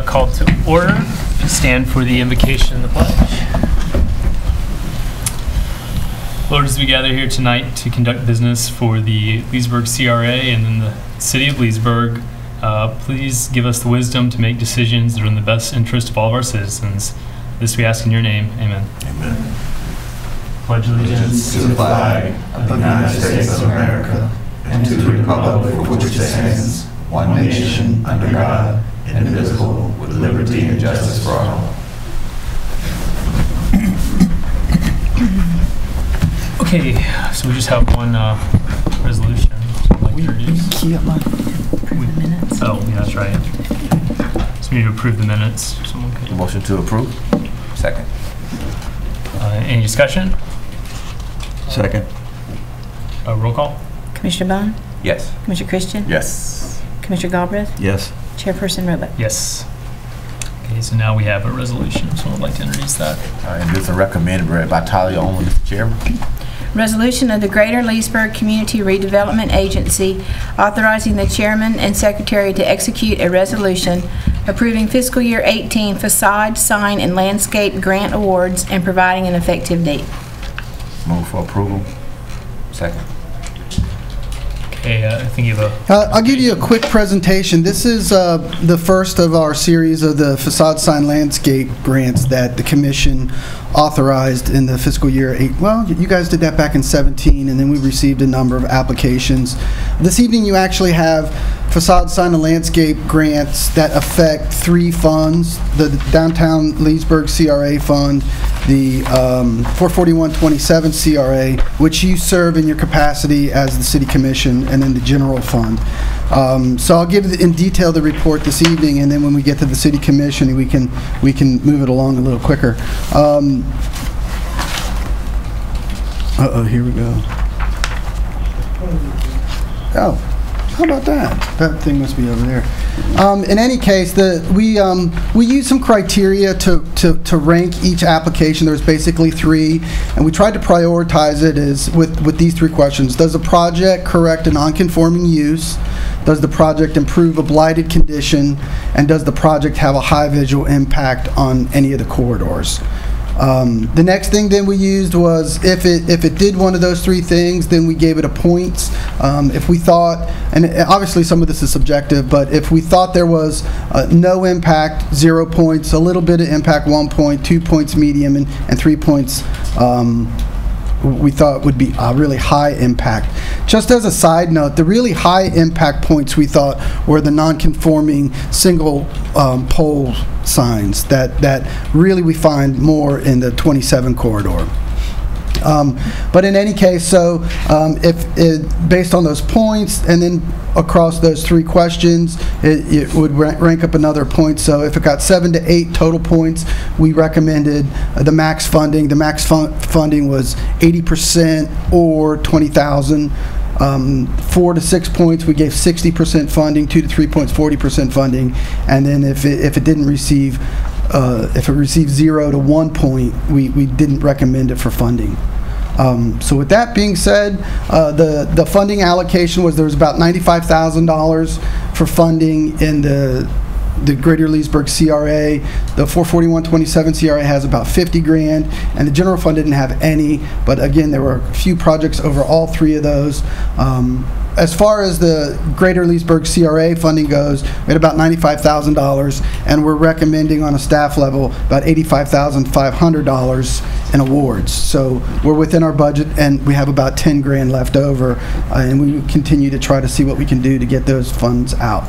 called to order. Stand for the invocation and the pledge. Lord, as we gather here tonight to conduct business for the Leesburg CRA and then the City of Leesburg, please give us the wisdom to make decisions that are in the best interest of all of our citizens. This we ask in your name. Amen. Amen. Pledge allegiance To the flag of the United States of America and to the republic for which it stands, one nation, under God, indivisible, with liberty and justice for all. Okay, so we just have one resolution. I'd like to introduce. Approve the minutes. Oh, yeah, that's right. So we need to approve the minutes. Someone could. Motion to approve. Second. Any discussion? Second. Roll call. Commissioner Bond? Yes. Commissioner Christian? Yes. Commissioner Galbraith? Yes. Chairperson Roebuck? Yes. Okay, so now we have a resolution. Someone would like to introduce that. And this is recommended read by Talia only, Mr. Chairman. Resolution of the Greater Leesburg Community Redevelopment Agency authorizing the chairman and secretary to execute a resolution approving fiscal year 18 facade, sign, and landscape grant awards and providing an effective date. Move for approval. Second. Okay, I think you have a... I'll give you a quick presentation. This is the first of our series of the facade sign landscape grants that the commission authorized in the fiscal year 8. Well, you guys did that back in 17, and then we received a number of applications. This evening you actually have facade sign and landscape grants that affect 3 funds: the Downtown Leesburg CRA Fund, the 44127 CRA, which you serve in your capacity as the City Commission, and then the General Fund. So I'll give in detail the report this evening, and then when we get to the City Commission, we can move it along a little quicker. Here we go. Oh. How about that? That thing must be over there. In any case, we used some criteria to rank each application. There's basically 3, and we tried to prioritize it as with these 3 questions. Does the project correct a non-conforming use? Does the project improve a blighted condition? And does the project have a high visual impact on any of the corridors? The next thing then we used was if it did one of those 3 things, then we gave it a points. If we thought, and obviously some of this is subjective, but if we thought there was no impact, 0 points, a little bit of impact, 1 point, 2 points medium, and 3 points we thought would be a really high impact. Just as a side note, the really high impact points we thought were the non-conforming single pole signs that really we find more in the 27 corridor. But in any case, so based on those points and then across those 3 questions, it would rank up another point. So if it got 7 to 8 total points, we recommended the max funding. The max funding was 80% or 20,000. 4 to 6 points, we gave 60% funding. 2 to 3 points, 40% funding. And then if it didn't receive, if it received 0 to 1 point, we didn't recommend it for funding. So with that being said, the funding allocation was there was about $95,000 for funding in the Greater Leesburg CRA. The 44127 CRA has about 50 grand, and the General Fund didn't have any, but again, there were a few projects over all 3 of those. As far as the Greater Leesburg CRA funding goes, we had about $95,000, and we're recommending on a staff level about $85,500 in awards. So we're within our budget, and we have about 10 grand left over, and we continue to try to see what we can do to get those funds out.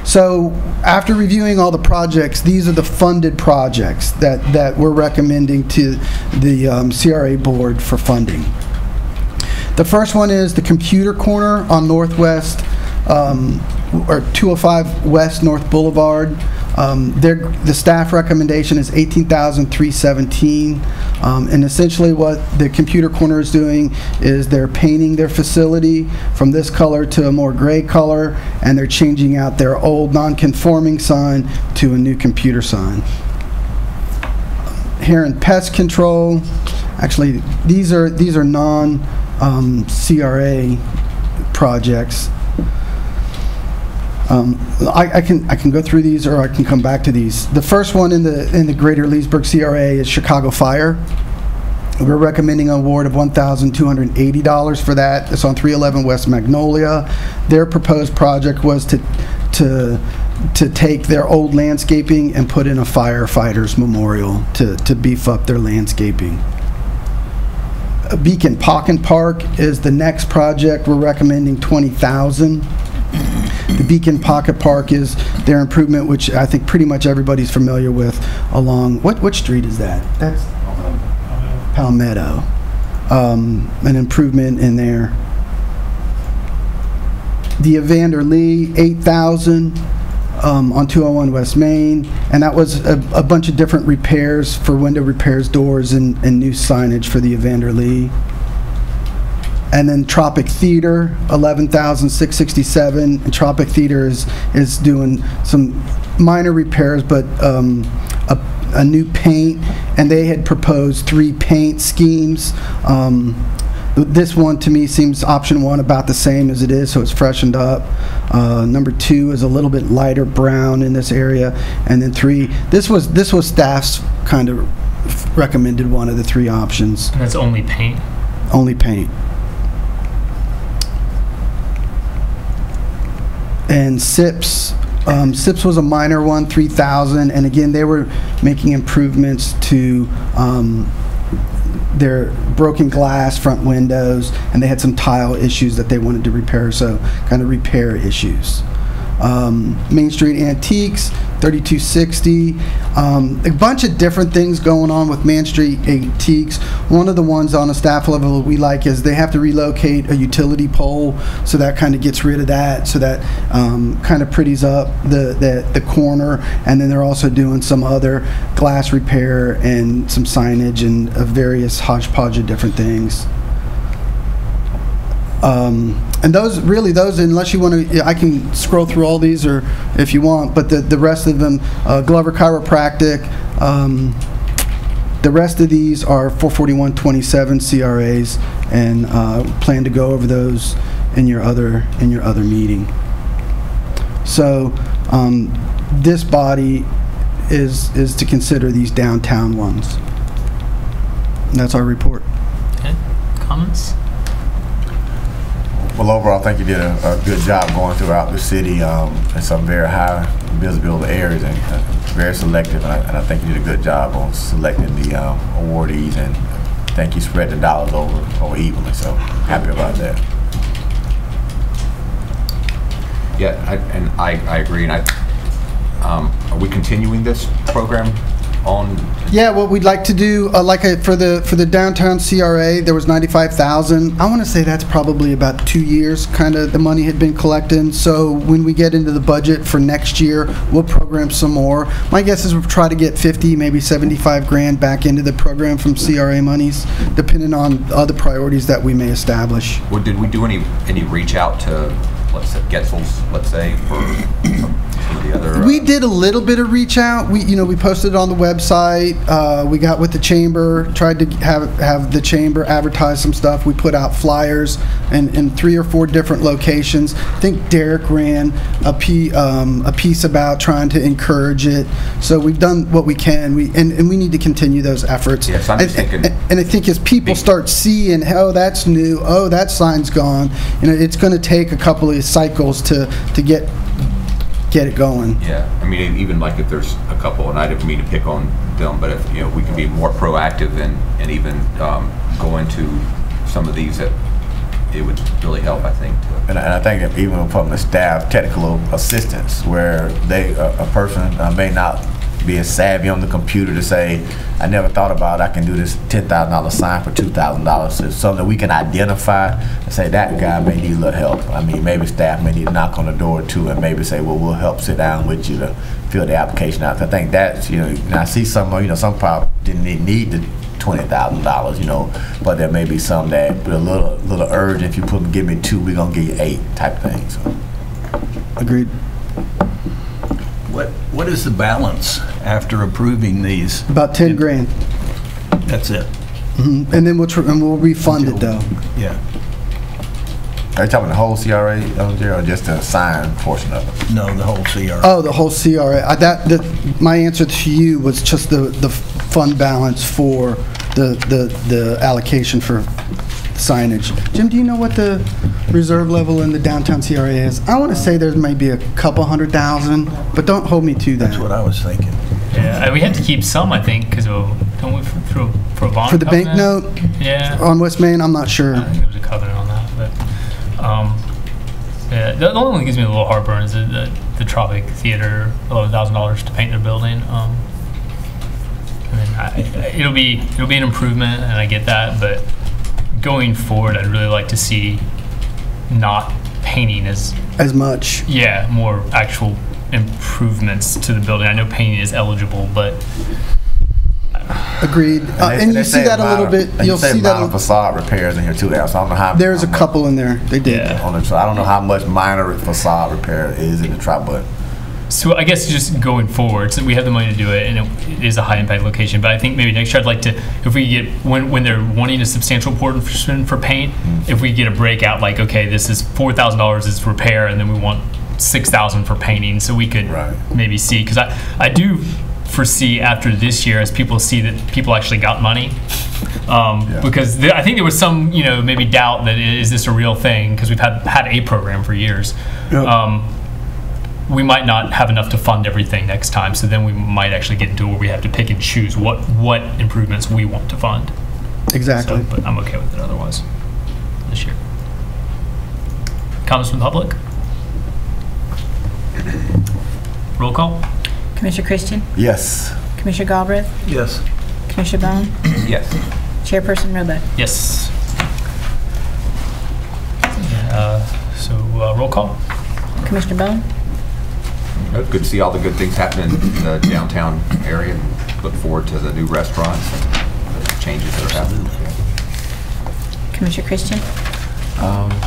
So after reviewing all the projects, these are the funded projects that we're recommending to the CRA board for funding. The first one is the computer corner on Northwest, or 205 West North Boulevard. The staff recommendation is $18,317, and essentially what the computer corner is doing is they're painting their facility from this color to a more gray color, and they're changing out their old non-conforming sign to a new computer sign. Here in pest control, actually these are non CRA projects. I can go through these, or I can come back to these. The first one in the Greater Leesburg CRA is Chicago Fire. We're recommending an award of $1,280 for that. It's on 311 West Magnolia. Their proposed project was to take their old landscaping and put in a firefighters memorial to beef up their landscaping. Beacon Pocket Park is the next project. We're recommending $20,000. The Beacon Pocket Park is their improvement, which I think pretty much everybody's familiar with, along, what street is that? That's Palmetto. An improvement in there. The Evander Lee, $8,000 on 201 West Main, and that was a bunch of different repairs for window repairs, doors, and new signage for the Evander Lee. And then Tropic Theater, $11,667. And Tropic Theater is doing some minor repairs, but a new paint, and they had proposed 3 paint schemes. This one to me seems option 1 about the same as it is, so it's freshened up. Number 2 is a little bit lighter brown in this area, and then 3. This was staff's kind of recommended one of the 3 options. And that's only paint. Only paint. And SIPS. SIPS was a minor one, $3,000, and again, they were making improvements to their broken glass front windows, and they had some tile issues that they wanted to repair, so kind of repair issues. Main Street Antiques, $3260. A bunch of different things going on with Main Street Antiques. One of the ones on a staff level we like is they have to relocate a utility pole, so that kind of gets rid of that, so that kind of pretties up the corner. And then they're also doing some other glass repair and some signage and various hodgepodge of different things. And those, unless you want to, I can scroll through all these, or if you want, but the rest of them, Glover Chiropractic, the rest of these are 44127 CRAs, and plan to go over those in your other meeting. So this body is to consider these downtown ones. And that's our report. Okay. Comments? Well, overall, I think you did a good job going throughout the city in some very high visibility areas, and very selective. And I think you did a good job on selecting the awardees, and I think you spread the dollars over evenly. So happy about that. Yeah, I agree. And are we continuing this program on? Yeah, what we'd like to do, for the downtown CRA, there was $95,000. I want to say that's probably about 2 years. Kind of the money had been collecting. So when we get into the budget for next year, we'll program some more. My guess is we'll try to get 50, maybe 75 grand back into the program from CRA monies, depending on other priorities that we may establish. Well, did we do any reach out to, let's say, Getzel's, let's say, for some of the other? We did a little bit of reach out. We posted it on the website. We got with the chamber, tried to have the chamber advertise some stuff. We put out flyers in 3 or 4 different locations. I think Derek ran a piece about trying to encourage it. So we've done what we can. And we need to continue those efforts. Yes, I'm just thinking. And I think as people start seeing, oh, that's new, oh, that sign's gone, it's going to take a couple of cycles to get it going. Yeah, I mean, even like if there's a couple, and I didn't mean to pick on them, but if we can be more proactive and even go into some of these, that it would really help, I think. And I think that even from the staff, technical assistance, where a person may not be as savvy on the computer to say, I never thought about I can do this $10,000 sign for $2,000. It's something that we can identify and say that guy may need a little help. I mean, maybe staff may need to knock on the door too, and maybe say, well, we'll help sit down with you to fill the application out. I think that's, I see some probably didn't need the $20,000, but there may be some that with a little urge, if you give me 2, we're gonna give you 8 type thing. So. Agreed. What is the balance after approving these? About 10 grand. That's it. And then we'll refund it though. Yeah. Are you talking the whole CRA, or just the sign portion of it? No, the whole CRA. Oh, the whole CRA. My answer to you was just the fund balance for the allocation for signage. Jim, do you know what the reserve level in the downtown CRA is? I want to say there may be a couple $100,000, but don't hold me to that. That's what I was thinking. Yeah, we had to keep some, I think, because don't we for a bond For the covenant? banknote Yeah. on West Main, I'm not sure. I think there was a covenant on that, but yeah, the only one that gives me a little heartburn is the Tropic Theater, $11,000 to paint their building. I mean, it'll be an improvement, and I get that, but going forward, I'd really like to see not painting as much. Yeah, more actual improvements to the building. I know painting is eligible, but Agreed. And you see that a little bit. You'll see that minor facade repairs in here too. So I don't know how. There's a couple in there. They did. Yeah. So I don't know how much minor facade repair is in the trap, but. So I guess just going forward, so we have the money to do it, and it is a high impact location. But I think maybe next year I'd like to, if we get when they're wanting a substantial portion for paint, if we get a breakout like, okay, this is $4,000 is repair, and then we want $6,000 for painting, so we could maybe see, because I do foresee after this year, as people see that people actually got money, because I think there was some maybe doubt that is this a real thing, because we've had a program for years. Yep. We might not have enough to fund everything next time, so then we might actually get into where we have to pick and choose what improvements we want to fund. Exactly. So, but I'm okay with it otherwise this year. Comments from the public? Roll call. Commissioner Christian? Yes. Commissioner Galbraith? Yes. Commissioner Bone? Yes. Chairperson Roebuck? Yes. So roll call. Commissioner Bone? Good to see all the good things happening in the downtown area, and look forward to the new restaurants and the changes that are happening. Commissioner Christian?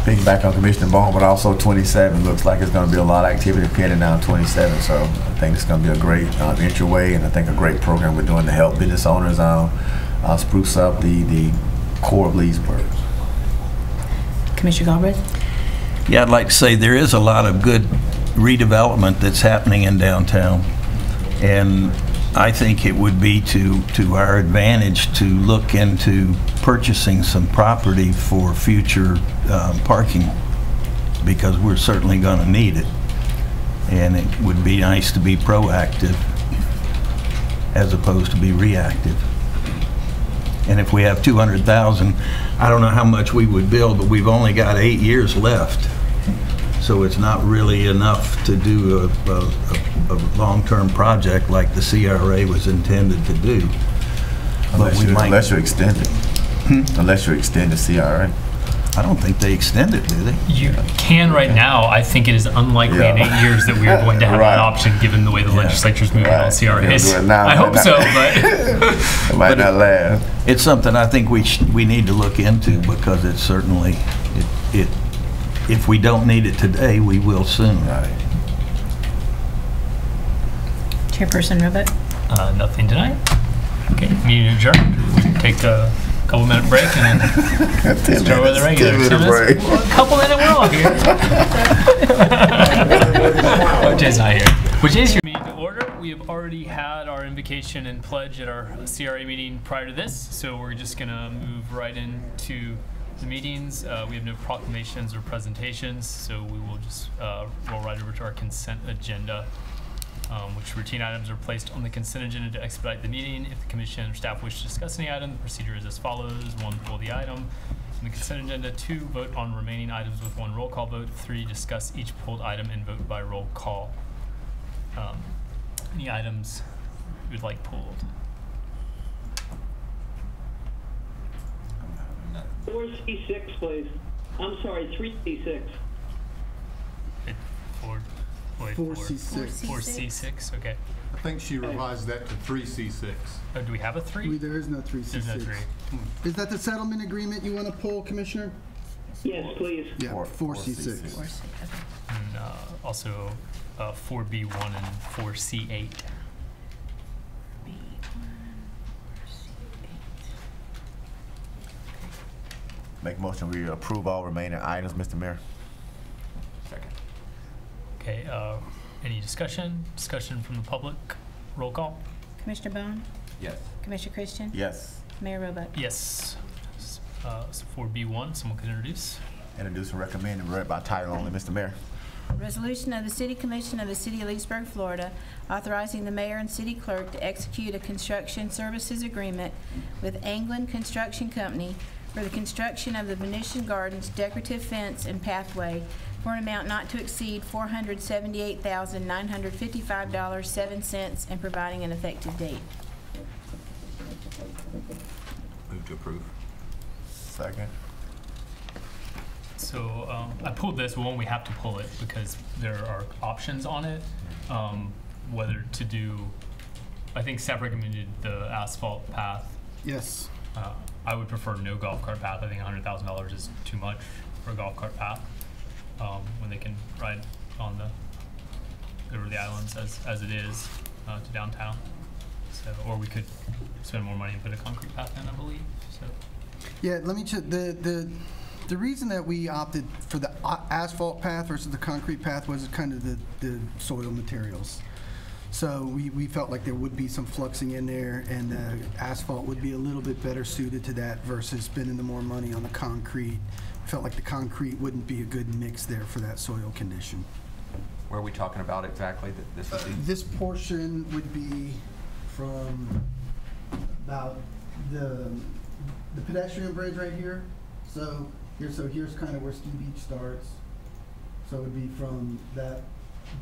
Piggyback on Commissioner Bone, but also 27 looks like it's going to be a lot of activity heading down 27. So I think it's going to be a great entryway, and I think a great program we're doing to help business owners spruce up the core of Leesburg. Commissioner Galbraith? Yeah, I'd like to say there is a lot of good redevelopment that's happening in downtown, and I think it would be to our advantage to look into purchasing some property for future parking, because we're certainly going to need it, and it would be nice to be proactive as opposed to be reactive. And if we have 200,000, I don't know how much we would build, but we've only got 8 years left. So it's not really enough to do a long-term project like the CRA was intended to do. Unless you extend it. Unless you extend the CRA. I don't think they extend it, do they? You can right now. I think it is unlikely in 8 years that we are going to have that option, given the way the legislature's moving on CRAs. I hope so, but it might not last. It's something I think we need to look into, because it's certainly if we don't need it today, we will soon. Right. Chairperson Roebuck? Nothing tonight. Okay, meeting adjourned. We can take a couple-minute break and then start with the regular. 10-minute break. Well, a couple-minute walk here. OJ's not here. Which is your meeting to order. We have already had our invocation and pledge at our CRA meeting prior to this, so we're just going to move right into the meetings. We have no proclamations or presentations, so we will just roll right over to our consent agenda, which routine items are placed on the consent agenda to expedite the meeting. If the commission or staff wish to discuss any item, the procedure is as follows. 1, pull the item from the consent agenda. 2, vote on remaining items with 1 roll call vote. 3, discuss each pulled item and vote by roll call. Any items you would like pulled? 4C6, please. I'm sorry, 3C6. 4C6. 4C6, okay. I think she revised that to 3C6. Oh, do we have a 3? There is no 3C6. There's no 3. Is that the settlement agreement you want to pull, Commissioner? Yes, please. Yeah, 4C6. And also 4B1 and 4C8. Make a motion we approve all remaining items, Mr. Mayor. Second. Okay, any discussion? Discussion from the public? Roll call? Commissioner Bone? Yes. Commissioner Christian? Yes. Mayor Roebuck? Yes. So for B1, someone can introduce. Introduce and recommend and read by title only, Mr. Mayor. Resolution of the City Commission of the City of Leesburg, Florida, authorizing the mayor and city clerk to execute a construction services agreement with Anglin Construction Company for the construction of the Venetian Gardens decorative fence and pathway for an amount not to exceed $478,955.07 and providing an effective date. Move to approve. Second. So I pulled this one. We have to pull it because there are options on it. Whether to do, I think Steph recommended the asphalt path. Yes. I would prefer no golf cart path. I think $100,000 is too much for a golf cart path when they can ride on over the islands as it is to downtown. So, or we could spend more money and put a concrete path in, I believe. So. Yeah, let me check. The reason that we opted for the asphalt path versus the concrete path was kind of the soil materials. So we felt like there would be some fluxing in there, and the asphalt would be a little bit better suited to that versus spending the more money on the concrete. Felt like the concrete wouldn't be a good mix there for that soil condition. Where are we talking about exactly? This would be? This portion would be from about the pedestrian bridge right here. So here's kind of where Ski Beach starts. So it would be from that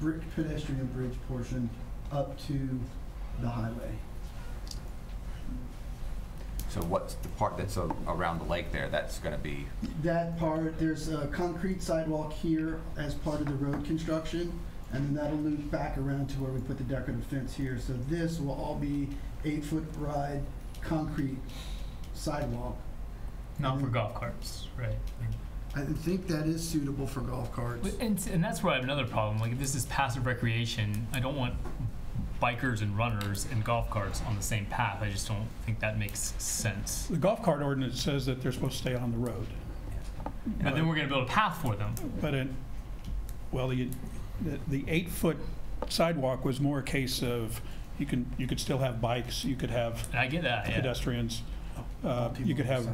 brick pedestrian bridge portion up to the highway. So what's the part that's around the lake there? That's going to be? That part, there's a concrete sidewalk here as part of the road construction, and then that'll loop back around to where we put the decorative fence here. So this will all be 8-foot wide concrete sidewalk. Not for golf carts, right? I think that is suitable for golf carts. And that's where I have another problem. Like, if this is passive recreation, I don't want bikers and runners and golf carts on the same path. I just don't think that makes sense. The golf cart ordinance says that they're supposed to stay on the road. But then we're going to build a path for them. But the 8-foot sidewalk was more a case of you could still have bikes, you could have And I get that, yeah. pedestrians, you could have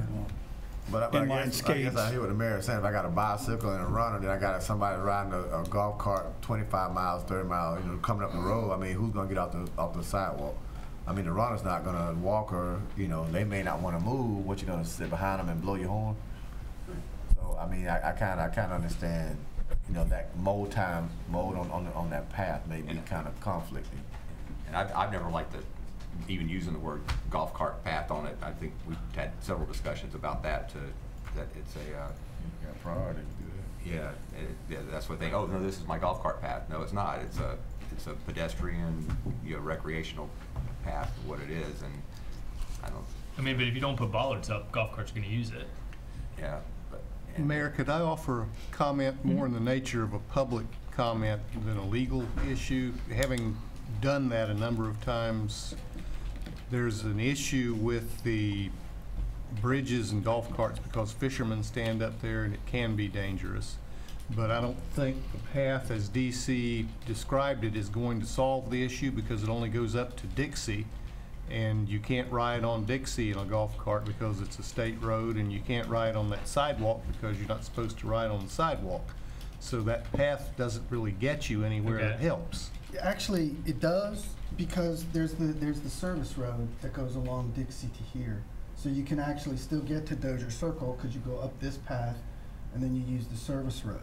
But I guess I hear what the mayor is saying. If I got a bicycle and a runner, then I got somebody riding a golf cart 25 miles, 30 miles, coming up the road. I mean, who's going to get off the sidewalk? I mean, the runner's not going to walk, or they may not want to move. What, you going to sit behind them and blow your horn? So I mean, I kind of understand. That mode on that path may be kind of conflicting. And I've never liked even using the word golf cart path on it. I think we've had several discussions about that. That it's a priority to do that. Yeah, that's what they. Oh no, this is my golf cart path. No, it's not. It's a pedestrian, recreational path. What it is, and I mean, but if you don't put bollards up, golf carts are going to use it. Yeah. Mayor, could I offer a comment more in the nature of a public comment than a legal issue? Having done that a number of times, there's an issue with the bridges and golf carts because fishermen stand up there and it can be dangerous. But I don't think the path as DC described it is going to solve the issue because it only goes up to Dixie, and you can't ride on Dixie in a golf cart because it's a state road, and you can't ride on that sidewalk because you're not supposed to ride on the sidewalk. So that path doesn't really get you anywhere that helps. Actually, it does, because there's the service road that goes along Dixie to here. So you can actually still get to Dozier Circle because you go up this path and then you use the service road.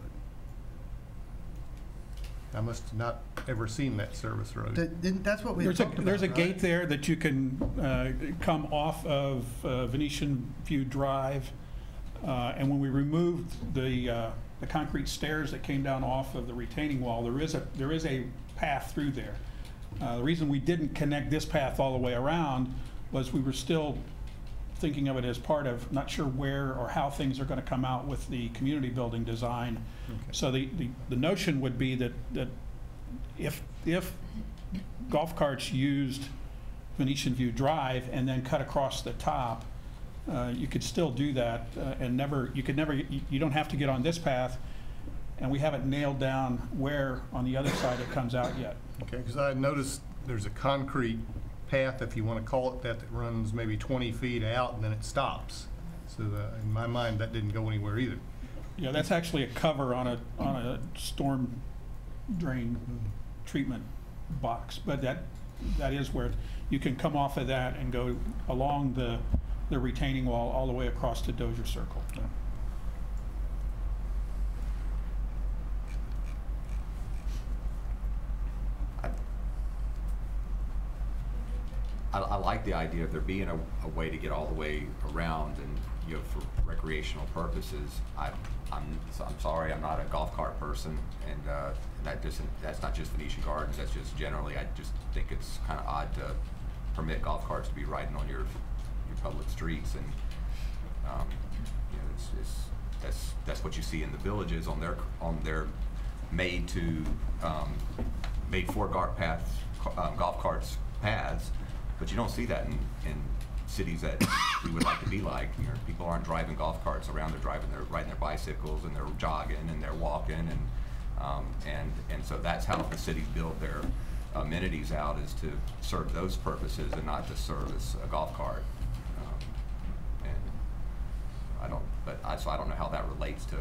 I must have not ever seen that service road. That's what we talked about. There's a right? gate there that you can come off of Venetian View Drive, and when we removed the concrete stairs that came down off of the retaining wall, there is a path through there. The reason we didn't connect this path all the way around was we were still thinking of it as part of, not sure where or how things are going to come out with the community building design. Okay. So the notion would be that if golf carts used Venetian View Drive and then cut across the top, you could still do that and you don't have to get on this path, and we haven't nailed down where on the other side it comes out yet. Okay, because I noticed there's a concrete path, if you want to call it that, that runs maybe 20 feet out and then it stops. So in my mind, that didn't go anywhere either. Yeah, that's actually a cover on a storm drain treatment box, but that is where you can come off of that and go along the retaining wall all the way across to Dozier Circle. I like the idea of there being a way to get all the way around, and for recreational purposes. I'm sorry, I'm not a golf cart person, and that's not just Venetian Gardens. That's just generally. I just think it's kind of odd to permit golf carts to be riding on your public streets, and that's what you see in the villages on their made for golf carts paths. But you don't see that in cities that we would like to be like. People aren't driving golf carts around; they're riding their bicycles, and they're jogging, and they're walking, and so that's how the cities build their amenities out, is to serve those purposes and not to serve as a golf cart. And I don't know how that relates to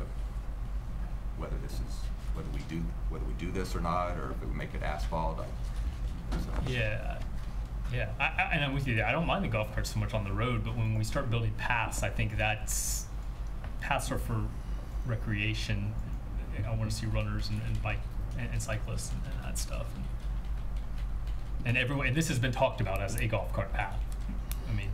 whether we do this or not, or if we make it asphalt. Yeah, and I'm with you there. I don't mind the golf carts so much on the road, but when we start building paths, I think paths are for recreation. I want to see runners and bike and cyclists and that stuff. And everyone, and this has been talked about as a golf cart path. I mean,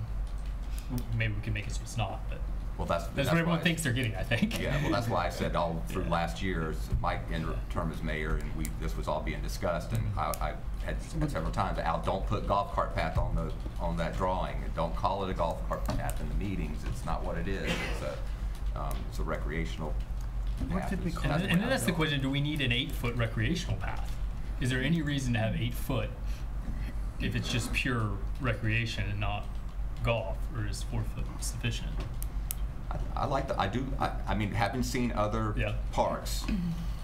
maybe we can make it so it's not, but that's what everyone thinks they're getting, I think. Yeah, well, that's why I said all through last year, my term as mayor, and this was all being discussed, and I had said several times, Al, don't put golf cart path on that drawing, and don't call it a golf cart path in the meetings. It's not what it is. It's a recreational path. And then that's the question: do we need an 8-foot recreational path? Is there any reason to have 8 foot if it's just pure recreation and not golf, or is 4 foot sufficient? I mean, having seen other parks,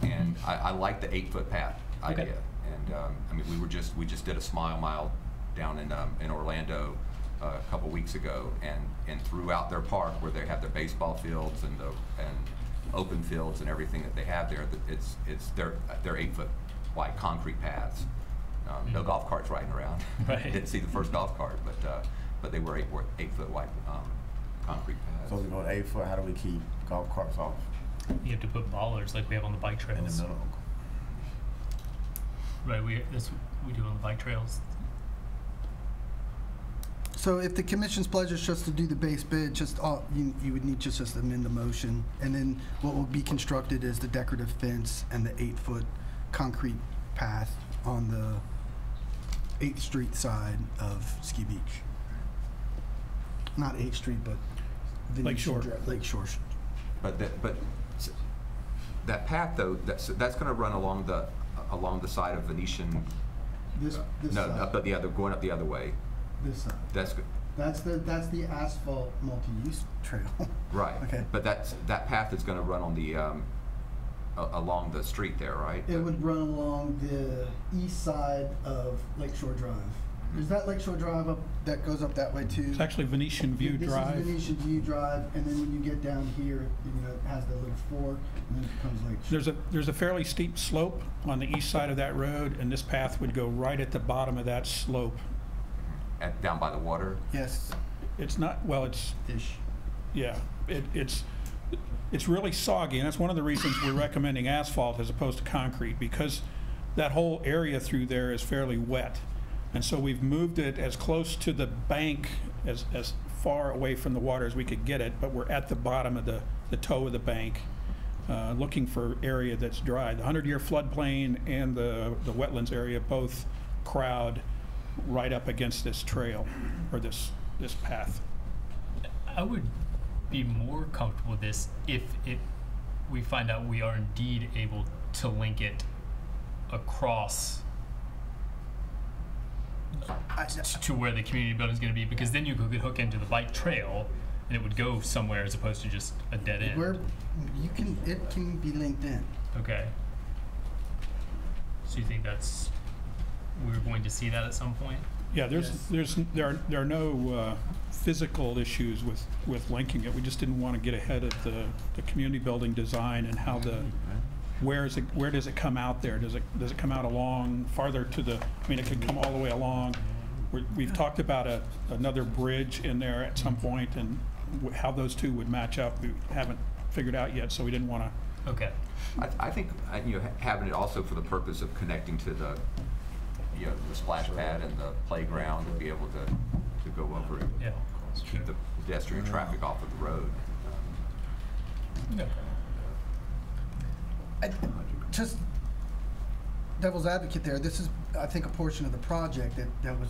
and I like the 8-foot path idea. Okay. And I mean, we just did a Smile Mile down in Orlando a couple weeks ago, and throughout their park, where they have their baseball fields and open fields and everything that they have there, they're 8-foot wide concrete paths. No golf carts riding around. Right. Didn't see the first golf cart, but they were 8-foot wide concrete paths. So we're going 8 foot. How do we keep golf carts off? You have to put bollards like we have on the bike trails. In the middle. Right. That's what we do on the bike trails. So if the commission's pleasure is just to do the base bid, you would need just amend the motion, and then what will be constructed is the decorative fence and the 8-foot concrete path on the 8th Street side of Ski Beach. Not 8th Street, but Lakeshore. Lakeshore. But that path though, that's going to run along the side of Venetian. This no, side. but going up the other way. This side. That's good. That's the asphalt multi-use trail. Right. Okay. But that path is going to run on the along the street there, right? It would run along the east side of Lakeshore Drive. Is that Lakeshore Drive up that goes up that way too? It's actually Venetian View Drive. This is Venetian View Drive, and then when you get down here, it has the little fork, and then it becomes Lakeshore. There's a fairly steep slope on the east side of that road, and this path would go right at the bottom of that slope. Down by the water? Yes. It's not, well, it's... Ish. Yeah. It's really soggy, and that's one of the reasons we're recommending asphalt as opposed to concrete, because that whole area through there is fairly wet. And so we've moved it as close to the bank, as far away from the water as we could get it, but we're at the bottom of the toe of the bank, looking for area that's dry. The 100-year floodplain and the wetlands area both crowd right up against this trail, or this path. I would be more comfortable with this if we find out we are indeed able to link it across to where the community building is going to be, because then you could hook into the bike trail and it would go somewhere as opposed to just a dead end. It can be linked in. Okay. So you think we're going to see that at some point? Yeah, there are no physical issues with linking it. We just didn't want to get ahead of the community building design and how where does it come out there? Does it come out along farther to the? I mean, it could come all the way along. We've talked about another bridge in there at some point, and how those two would match up. We haven't figured out yet, so we didn't want to. Okay. I think having it also for the purpose of connecting to the the splash pad and the playground, to be able to go over and keep the pedestrian traffic off of the road. Just devil's advocate there. This is, I think, a portion of the project that was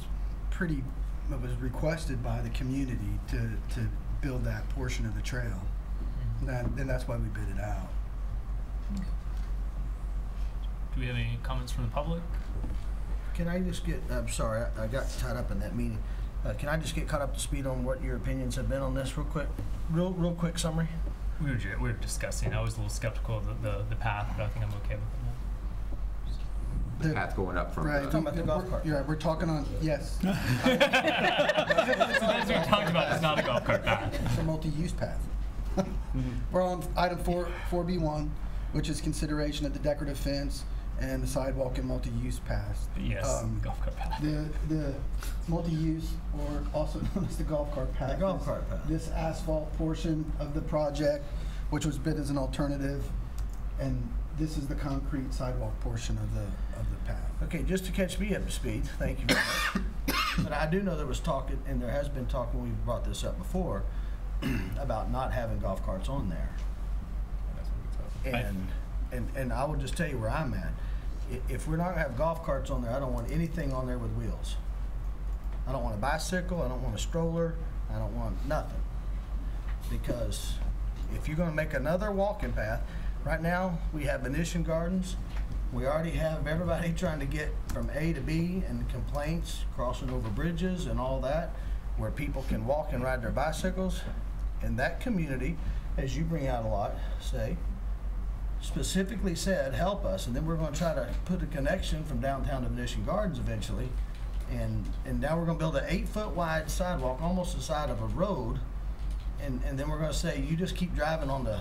requested by the community to build that portion of the trail. And that's why we bid it out. Do we have any comments from the public? Can I just get, I'm sorry, I got tied up in that meeting. Can I just get caught up to speed on what your opinions have been on this real quick? Real quick summary? We were discussing. I was a little skeptical of the path, but I think I'm okay with it. The path going up from right. Talking about the golf cart. Yeah, we're talking on, yes. So as we talked about, it's not a golf cart path. It's a multi-use path. We're on item 4B1, which is consideration of the decorative fence and the sidewalk and multi-use path. Yes, golf cart path. The multi-use, or also known as the golf cart path. The golf cart path. This asphalt portion of the project, which was bid as an alternative, and this is the concrete sidewalk portion of the path. Okay, just to catch me up to speed, thank you very much. But I do know there was talk, and there has been talk when we brought this up before, about not having golf carts on there. And I will just tell you where I'm at. If we're not going to have golf carts on there, I don't want anything on there with wheels. I don't want a bicycle, I don't want a stroller, I don't want nothing. Because if you're going to make another walking path, right now we have Venetian Gardens. We already have everybody trying to get from A to B, and complaints, crossing over bridges and all that, where people can walk and ride their bicycles. And that community, as you bring out a lot, specifically said, help us, and then we're going to try to put a connection from downtown to Venetian Gardens eventually, and now we're going to build an 8-foot wide sidewalk almost the side of a road, and then we're going to say, you just keep driving on the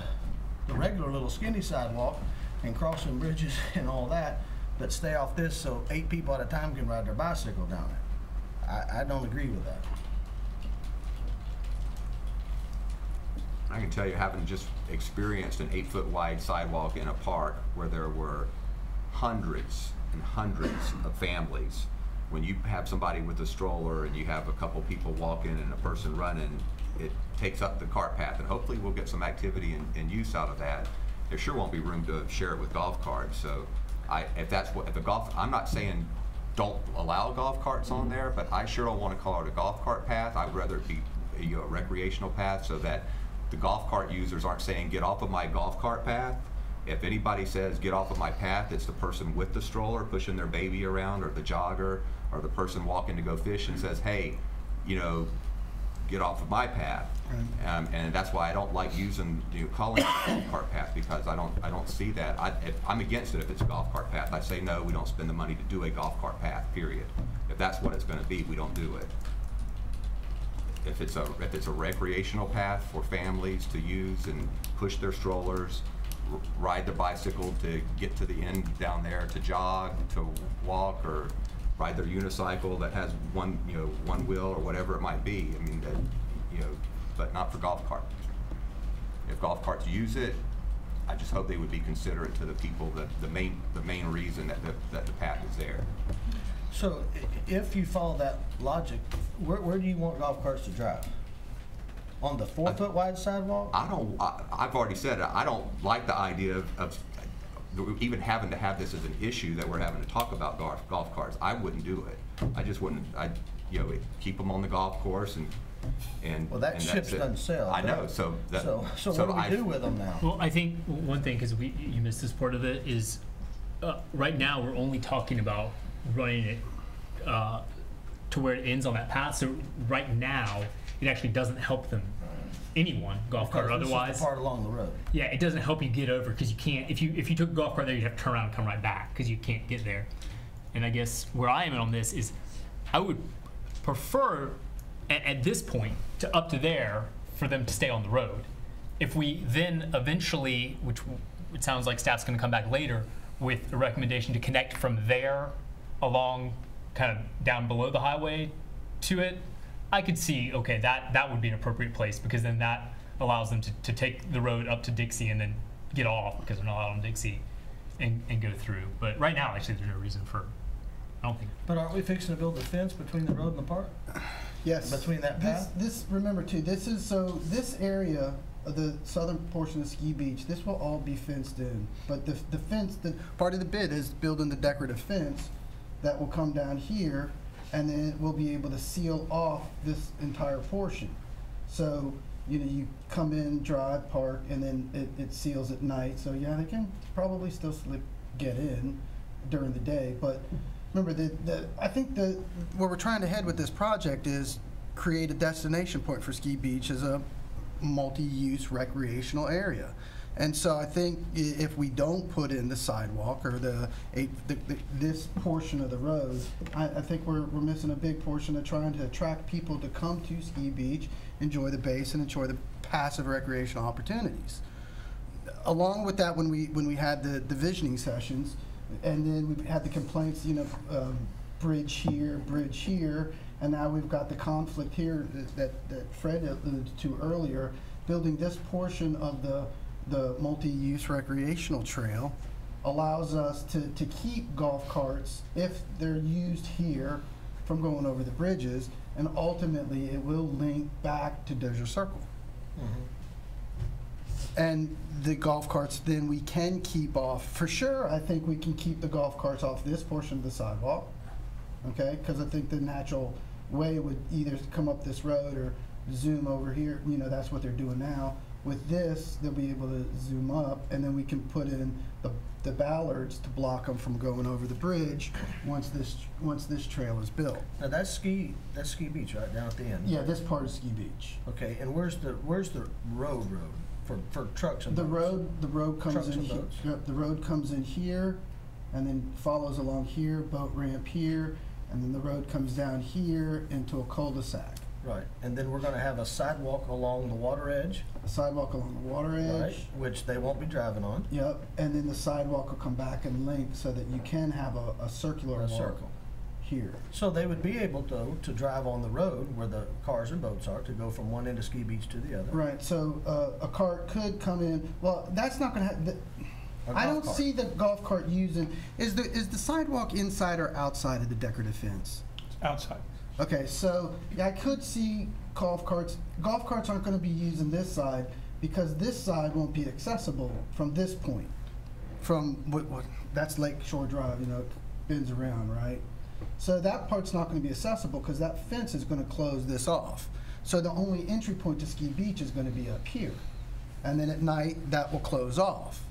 regular little skinny sidewalk and crossing bridges and all that, but stay off this so 8 people at a time can ride their bicycle down it. I don't agree with that. I can tell you, having just experienced an 8-foot wide sidewalk in a park where there were hundreds and hundreds of families, when you have somebody with a stroller and you have a couple people walking and a person running, it takes up the cart path, and hopefully we'll get some activity and use out of that. There sure won't be room to share it with golf carts. So I'm not saying don't allow golf carts on there, but I sure don't want to call it a golf cart path. I'd rather it be a recreational path, so that the golf cart users aren't saying, get off of my golf cart path. If anybody says, get off of my path, it's the person with the stroller pushing their baby around, or the jogger, or the person walking to go fish and says, hey, get off of my path. And that's why I don't like calling it a golf cart path, because I don't see that. I'm against it if it's a golf cart path. I say, no, we don't spend the money to do a golf cart path, period. If that's what it's going to be, we don't do it. If it's a recreational path for families to use and push their strollers, ride their bicycle to get to the end down there, to jog, to walk, or ride their unicycle that has one wheel or whatever it might be. I mean, but not for golf carts. If golf carts use it, I just hope they would be considerate to the people, that the main reason that the path is there. So if you follow that logic, where do you want golf carts to drive? On the 4-foot wide sidewalk? I've already said it. I don't like the idea of even having to have this as an issue that we're having to talk about golf carts. I wouldn't do it. I just wouldn't. Keep them on the golf course and well, that ship doesn't sail. I know. So what do we do with them now? Well, I think one thing, because you missed this part of it, is right now we're only talking about running it to where it ends on that path. So right now, it actually doesn't help them anyone, golf cart or Because this is the otherwise. part along the road. Yeah, it doesn't help you get over because you can't. If you took a golf cart there, you'd have to turn around and come right back because you can't get there. And I guess where I am on this is, I would prefer at this point to up to there for them to stay on the road. If we then eventually, which it sounds like staff's going to come back later with a recommendation to connect from there along, kind of down below the highway to it, I could see, okay, that would be an appropriate place because then that allows them to take the road up to Dixie and then get off because they're not out on Dixie and go through. But right now, actually, there's no reason for, I don't think. But aren't we fixing to build a fence between the road and the park? Yes. Between that path? This, remember too, this area of the southern portion of Ski Beach, this will all be fenced in. But the fence, part of the bid is building the decorative fence that will come down here, and then we'll be able to seal off this entire portion. So, you come in, drive, park, and then it seals at night. So yeah, they can probably still get in during the day. But remember, I think where we're trying to head with this project is create a destination point for Ski Beach as a multi-use recreational area. And so I think if we don't put in the sidewalk or this portion of the road, I think we're missing a big portion of trying to attract people to come to Ski Beach, enjoy the base, and enjoy the passive recreational opportunities. Along with that, when we had the visioning sessions, and then we had the complaints, bridge here, and now we've got the conflict here that Fred alluded to earlier, building this portion of the multi-use recreational trail allows us to keep golf carts, if they're used here, from going over the bridges, and ultimately it will link back to Dozier Circle. And the golf carts then we can keep off. For sure, I think we can keep the golf carts off this portion of the sidewalk, okay? Because I think the natural way would either come up this road or zoom over here. That's what they're doing now. With this, they'll be able to zoom up, and then we can put in the ballards to block them from going over the bridge once this trail is built. Now that's Ski Beach, right down at the end. Yeah, this part is Ski Beach. Okay, and where's the road for trucks and boats? The road comes Trucks in and here. boats. Yep, the road comes in here, and then follows along here, boat ramp here, and then the road comes down here into a cul-de-sac. Right, and then we're going to have a sidewalk along the water edge. A sidewalk along the water edge. Right, which they won't be driving on. Yep, and then the sidewalk will come back and link so that you can have a circular walk circle here. So they would be able to drive on the road where the cars and boats are, to go from one end of Ski Beach to the other. Right, so a cart could come in. Well, that's not going to happen. I don't see the golf cart using. Is the sidewalk inside or outside of the decorative fence? Outside. Okay, so yeah, I could see golf carts. Golf carts aren't going to be using this side because this side won't be accessible from this point. From what that's Lake Shore Drive, it bends around, right? So that part's not going to be accessible because that fence is going to close this off. So the only entry point to Ski Beach is going to be up here, and then at night that will close off.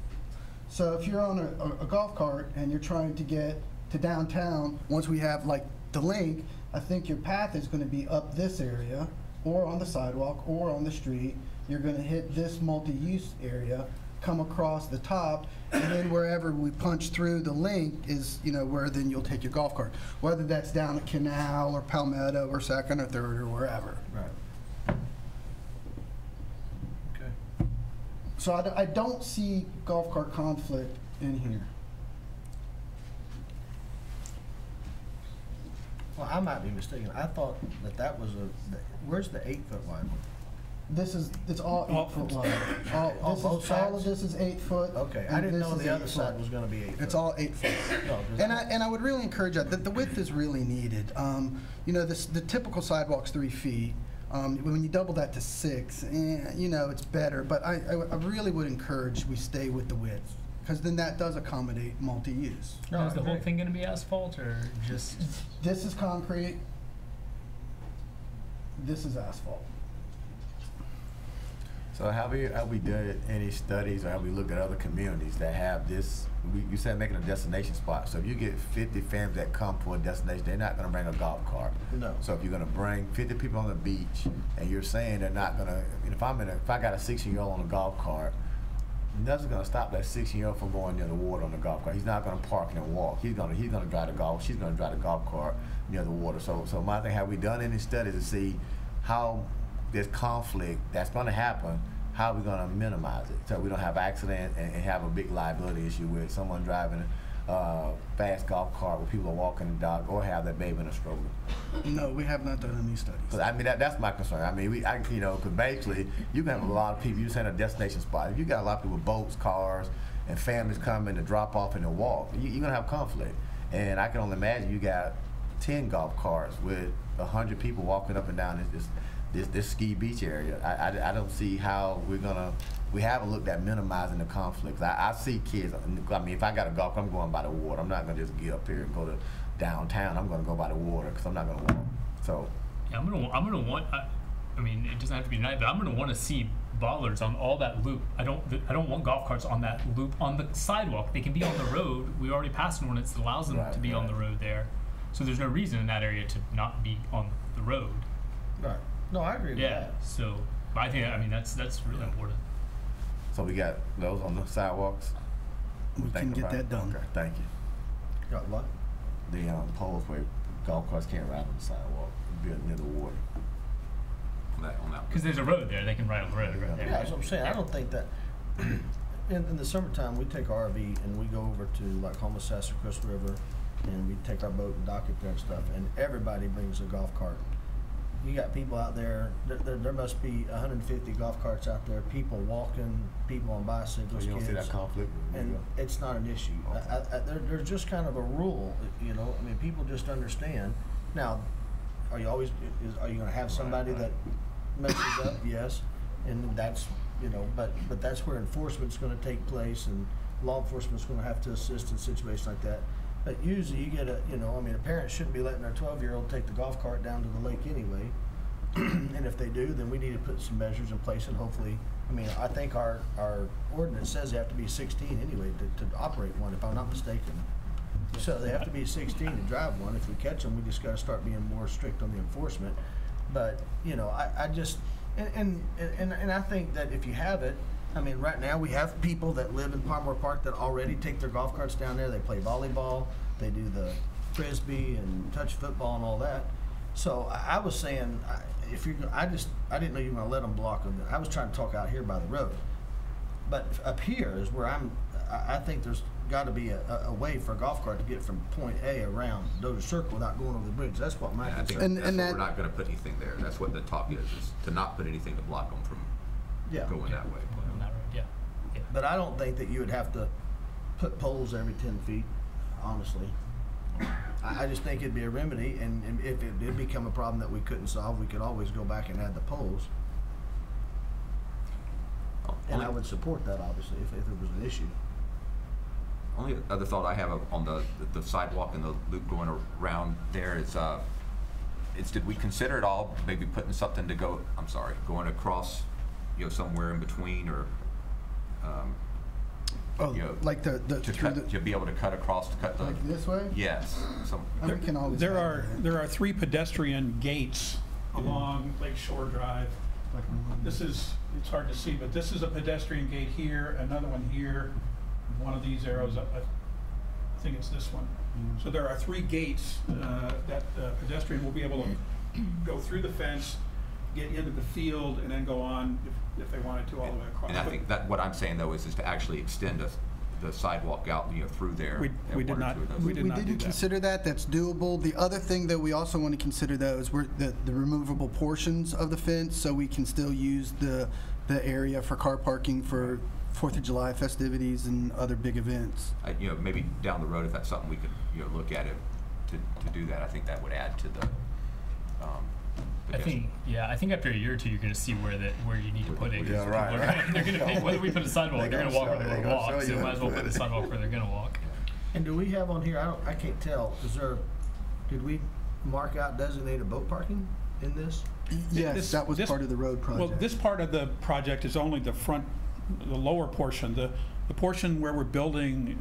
So if you're on a golf cart and you're trying to get to downtown, once we have like the link, I think your path is going to be up this area, or on the sidewalk, or on the street. You're going to hit this multi-use area, come across the top, and then wherever we punch through the link is, where then you'll take your golf cart. Whether that's down at Canal, or Palmetto, or Second, or Third, or wherever. Right. Okay. So I don't see golf cart conflict in here. Well, I might be mistaken. I thought that was where's the 8-foot wide one? It's all 8 foot wide. Both sides? All of this is 8 foot. Okay, I didn't know the other side was going to be 8 foot. It's all 8 foot. And I would really encourage that. The width is really needed. The typical sidewalk's 3 feet. When you double that to 6, it's better. But I really would encourage we stay with the width, because then that does accommodate multi-use. Now, is the whole thing going to be asphalt or just? This is concrete. This is asphalt. So have we done any studies or have we looked at other communities that have this? You said making a destination spot. So if you get 50 families that come for a destination, they're not going to bring a golf cart. No. So if you're going to bring 50 people on the beach, and you're saying they're not going to, if I got a 16-year-old on a golf cart, nothing's going to stop that 16-year-old from going near the water on the golf cart. He's not going to park and walk. He's going to drive the golf. She's going to drive the golf cart near the water. So my thing, have we done any studies to see how this conflict that's going to happen? How are we going to minimize it so we don't have accident and have a big liability issue with someone driving a fast golf cart where people are walking the dog or have that baby in a stroller? No, we have not done any studies. Because I mean that's my concern. I mean because basically you can have a lot of people. You saying a destination spot. If you got a lot of people with boats, cars, and families coming to drop off and to walk, you're gonna have conflict. And I can only imagine you got 10 golf carts with 100 people walking up and down this ski beach area. I don't see how we haven't looked at minimizing the conflicts. I see kids, I mean, if I got a golf, I'm going by the water. I'm not going to just get up here and go to downtown. I'm going to go by the water because I'm not going to walk. So. Yeah, I'm gonna want, I mean, it doesn't have to be night, but I'm going to want to see bollards on all that loop. I don't want golf carts on that loop on the sidewalk. They can be on the road. We already passed an ordinance that allows them to be on the road there. So there's no reason in that area to not be on the road. Right. No, I agree with that. Yeah, so I think, I mean, that's really important. So we got those on the sidewalks? We can get that done. Okay, thank you. Got what? The poles where golf carts can't ride on the sidewalk, near the water. On that. Because there's a road there, they can ride on the road right there. Yeah, that's what I'm saying. I don't think that, in the summertime, we take our RV and we go over to like Homosassa, Crystal River, and we take our boat and dock it there and stuff, and everybody brings a golf cart. You got people out there, there must be 150 golf carts out there, people walking, people on bicycles, So you don't kids. see that conflict? And it's not an issue. There's just kind of a rule, you know, I mean, people just understand. Now, are you going to have somebody that messes up? Yes. And that's, you know, but that's where enforcement's going to take place, and law enforcement's going to have to assist in situations like that. But usually you get a parent shouldn't be letting their 12-year-old take the golf cart down to the lake anyway. And if they do, then we need to put some measures in place, and hopefully, I mean, I think our ordinance says they have to be 16 anyway to operate one, if I'm not mistaken. So they have to be 16 to drive one. If we catch them, we just got to start being more strict on the enforcement. But, you know, I just, and I think that if you have it, I mean, right now we have people that live in Palmer Park that already take their golf carts down there. They play volleyball, they do the frisbee and touch football and all that. So I was saying, I didn't know you were going to let them block them. I was trying to talk out here by the road. But up here is where I think there's got to be a way for a golf cart to get from point A around Dozer Circle without going over the bridge. That's what my I think concern. that's what we're not going to put anything there. That's what the talk is to not put anything to block them from going that way. On that road, yeah. But I don't think that you would have to put poles every 10 feet, honestly. I just think it'd be a remedy, and if it did become a problem that we couldn't solve, we could always go back and add the poles. And I would support that, obviously, if there was an issue. Only other thought I have on the sidewalk and the loop going around there is did we consider at all maybe putting something to going across, you know, somewhere in between, or you know, like to be able to cut across to cut the like this way? Yes. We can always there are 3 pedestrian gates along Lakeshore Drive. It's hard to see, but this is a pedestrian gate here, another one here, one of these arrows, I think it's this one. So there are 3 gates that the pedestrian will be able to go through the fence, get into the field, and then go on if they wanted to all the way across. And I think that what I'm saying though is to actually extend the sidewalk out, you know, through there. We didn't consider that. That's doable. The other thing that we also want to consider though is the removable portions of the fence, so we can still use the area for car parking for 4th of July festivities and other big events. You know, maybe down the road, if that's something we could, you know, look at it to do that. I think that would add to the. I think after a year or two, you're going to see where you need to put it. Yeah, right. They're going to whether we put a sidewalk, they're going to walk where they're going to walk. So might as well put the sidewalk where they're going to walk. And do we have on here, I can't tell, did we mark out designated boat parking in this? Yes, that was part of the road project. Well, this part of the project is only the lower portion. The portion where we're building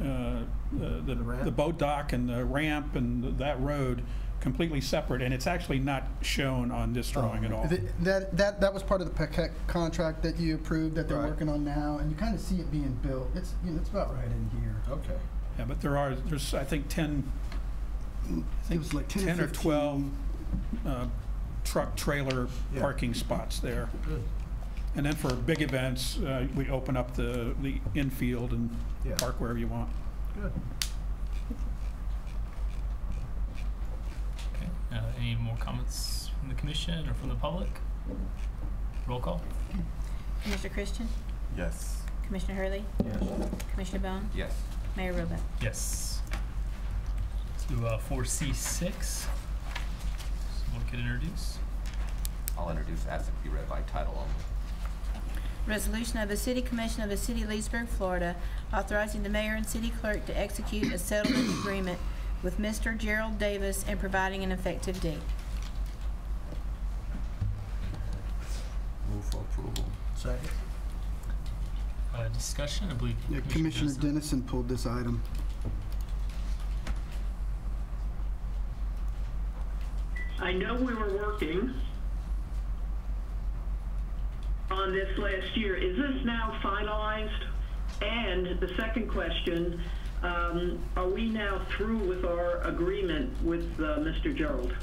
the boat dock and the ramp and that road, completely separate, and it's actually not shown on this drawing at all. That was part of the Paquette contract that you approved that they're working on now, and you kind of see it being built. It's it's about right in here. Okay. Yeah, but there's I think 10. It was like 10 or 12 truck trailer parking spots there. Good. And then for big events, we open up the infield and park wherever you want. Good. Okay. Any more comments from the commission or from the public? Roll call. Commissioner Christian? Yes. Commissioner Hurley? Yes. Commissioner Bone? Yes. Mayor Robuck? Yes. To 4C6. Someone could introduce. I'll introduce, ask it to be read by title only. Resolution of the City Commission of the City of Leesburg, Florida, authorizing the mayor and city clerk to execute a settlement agreement with Mr. Gerald Davis and providing an effective date. Move for approval. Second. Discussion, I believe. Yeah, Commissioner Dennison pulled this item. I know we were working on this last year. Is this now finalized? And the second question, are we now through with our agreement with Mr. Gerald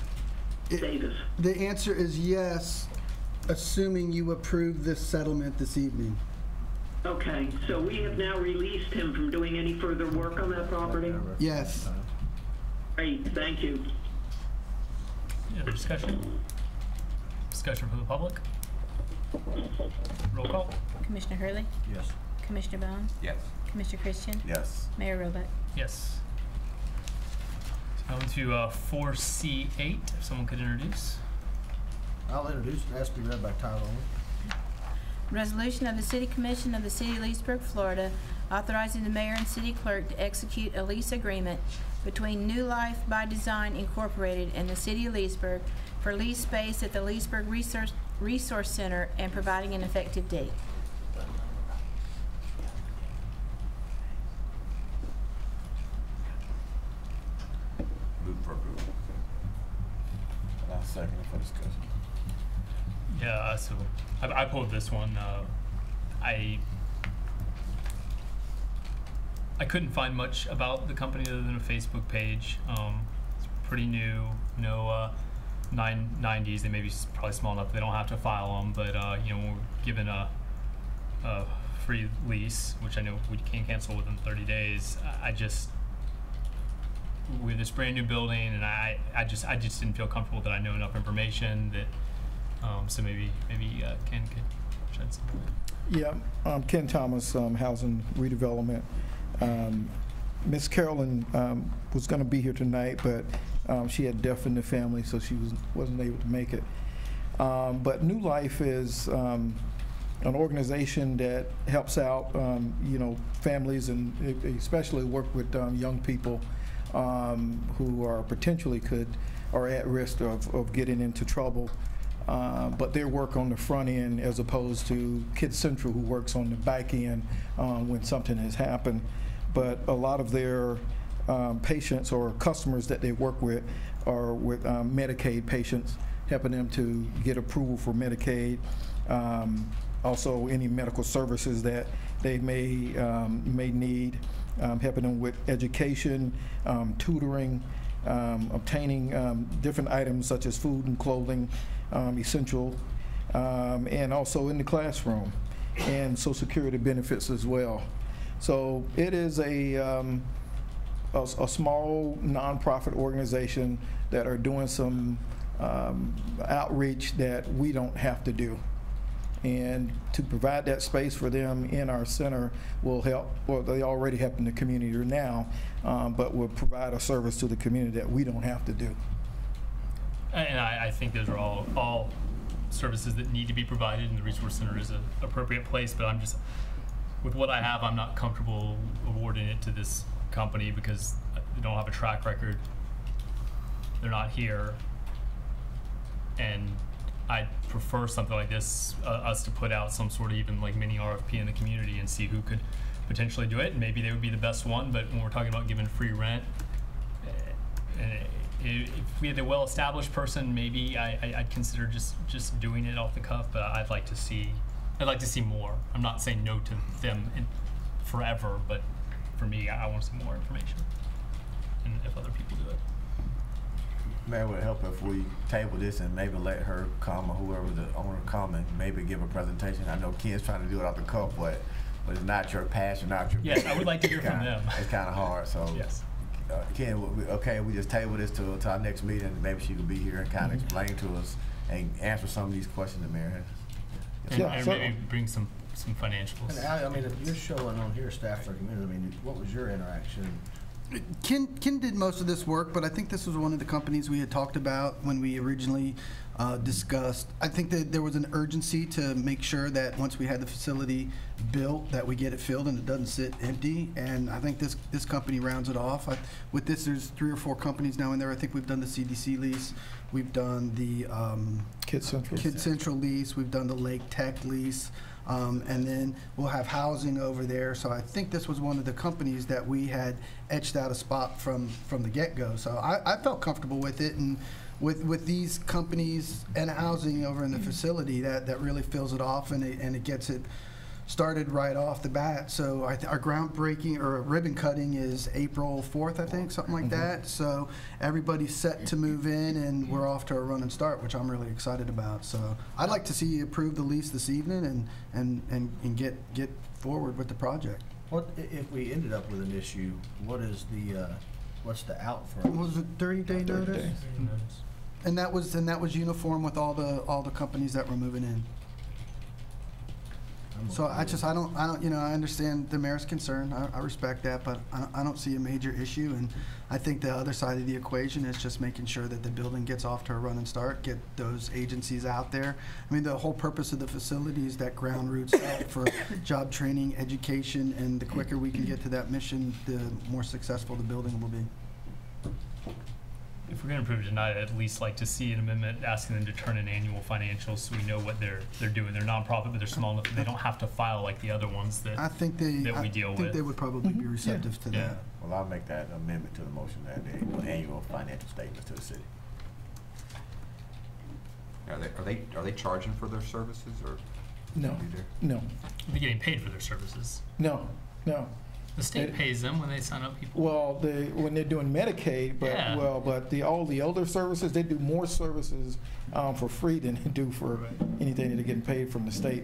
Davis? The answer is yes, assuming you approve this settlement this evening. Okay, so we have now released him from doing any further work on that property? Yes. Great, thank you. Any other discussion? Discussion from the public? Roll call. Commissioner Hurley? Yes. Commissioner Bone? Yes. Commissioner Christian? Yes. Mayor Robuck? Yes. On to 4C8, if someone could introduce. I'll introduce it. It has to be read by title only. Resolution of the City Commission of the City of Leesburg, Florida, authorizing the mayor and city clerk to execute a lease agreement between New Life by Design Incorporated and the City of Leesburg for lease space at the Leesburg Resource Center and providing an effective date. Move for approval. And I'll second it for discussion. Yeah, so I pulled this one. I couldn't find much about the company other than a Facebook page. It's pretty new, no 990s. They may be probably small enough they don't have to file them, but you know, we're given a free lease, which I know we can cancel within 30 days. With this brand new building, and I just didn't feel comfortable that I know enough information that. So maybe Ken could shed some light. Yeah, Ken Thomas, Housing Redevelopment. Miss Carolyn was going to be here tonight, but she had death in the family, so she wasn't able to make it. But New Life is an organization that helps out, you know, families and especially work with young people who are potentially are at risk of getting into trouble. But they work on the front end as opposed to Kids Central, who works on the back end when something has happened. But a lot of their patients or customers that they work with are with Medicaid patients, helping them to get approval for Medicaid. Also, any medical services that they may need, helping them with education, tutoring, obtaining different items such as food and clothing, essential, and also in the classroom, and Social Security benefits as well. So it is a small nonprofit organization that are doing some outreach that we don't have to do. And to provide that space for them in our center will help, well, they already help in the community now, but will provide a service to the community that we don't have to do. And I think those are all services that need to be provided, and the Resource Center is an appropriate place, but I'm just, with what I have, I'm not comfortable awarding it to this company because they don't have a track record. They're not here. And I'd prefer something like this, us to put out some sort of even like mini RFP in the community and see who could potentially do it. And maybe they would be the best one, but when we're talking about giving free rent, if we had a well-established person, maybe I'd consider just doing it off the cuff. But I'd like to see more. I'm not saying no to them forever, but for me, I want to see more information. And if other people do it, Maybe it would help if we table this and maybe let her come or whoever the owner come and maybe give a presentation. I know Ken's trying to do it off the cuff, but it's not your passion, not your. Yes, I would like to hear from them. It's kind of hard, so. Yes. Ken, we just table this to our next meeting. Maybe she could be here and kind of explain to us and answer some of these questions that Mayor has. And maybe bring some financials. And I mean, if you're showing on here staff recommended, I mean, what was your interaction? Ken did most of this work, but I think this was one of the companies we had talked about when we originally discussed. I think that there was an urgency to make sure that once we had the facility built, that we get it filled and it doesn't sit empty. And I think this company rounds it off. With this, there's 3 or 4 companies now in there. I think we've done the CDC lease, we've done the Kid Central lease, we've done the Lake Tech lease. And then we'll have housing over there. So I think this was one of the companies that we had etched out a spot from the get-go. So I felt comfortable with it, and with these companies and housing over in the facility, that really fills it off, and it gets it started right off the bat. So our groundbreaking or ribbon cutting is April 4th, I think, something like that. So everybody's set to move in, and we're off to a run and start, which I'm really excited about. So I'd like to see you approve the lease this evening and get forward with the project. What if we ended up with an issue? What is the what's the out for? Was it 30-day notice? And that was uniform with all the companies that were moving in. So I don't, I understand the mayor's concern. I respect that, but I don't see a major issue. And I think the other side of the equation is just making sure that the building gets off to a run and start, get those agencies out there. I mean, the whole purpose of the facility is that ground root set for job training, education, and the quicker we can get to that mission, the more successful the building will be. If we're going to approve it tonight, I'd at least like to see an amendment asking them to turn in annual financials so we know what they're doing. They're nonprofit, but they're small enough that they don't have to file like the other ones that we deal with. I think they would probably be receptive to that. Well, I'll make that amendment to the motion that the annual financial statements to the city. Are they charging for their services or? No. Are they getting paid for their services? No. The state pays them when they sign up people. Well, when they're doing Medicaid, but all the other services, they do more services for free than they do for anything that they're getting paid from the state.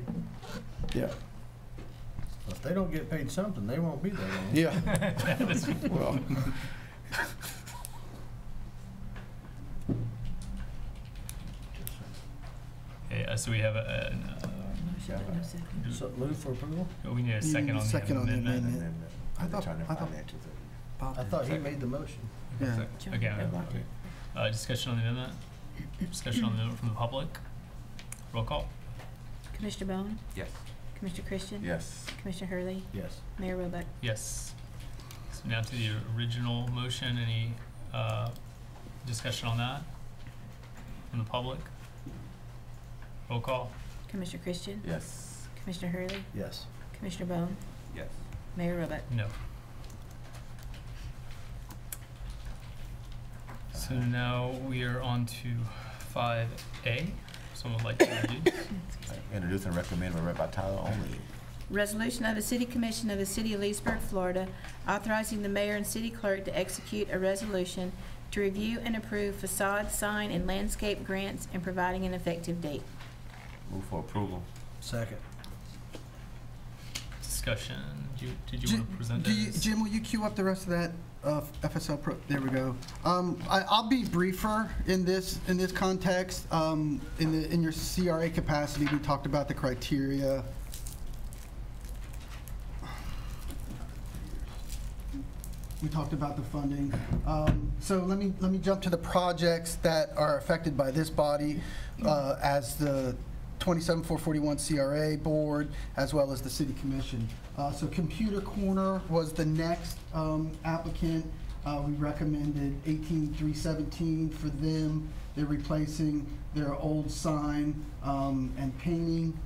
Yeah. Well, if they don't get paid something, they won't be there long. Yeah. Well. Yeah. So we have So move for approval? We need a second on the amendment. I thought he made the motion. Yeah. Okay. Discussion on the amendment. Discussion on the amendment from the public. Roll call. Commissioner Bone? Yes. Commissioner Christian? Yes. Commissioner Hurley? Yes. Mayor Roebuck? Yes. So now to the original motion. Any discussion on that from the public? Roll call. Commissioner Christian? Yes. Commissioner Hurley? Yes. Commissioner Bone? Yes. Mayor Roebuck? No. So now we are on to 5A. Someone would like to introduce? Introduce and recommend read by title only. Resolution of the City Commission of the City of Leesburg, Florida, authorizing the mayor and city clerk to execute a resolution to review and approve facade, sign, and landscape grants and providing an effective date. Move for approval. Second. Discussion. Did you want to present that? Jim, will you queue up the rest of that FSL Pro? There we go. I'll be briefer in this context. In your CRA capacity, we talked about the criteria. We talked about the funding. So let me jump to the projects that are affected by this body as the 27441 CRA board, as well as the City Commission. So Computer Corner was the next applicant. We recommended 18317 for them. They're replacing their old sign and painting.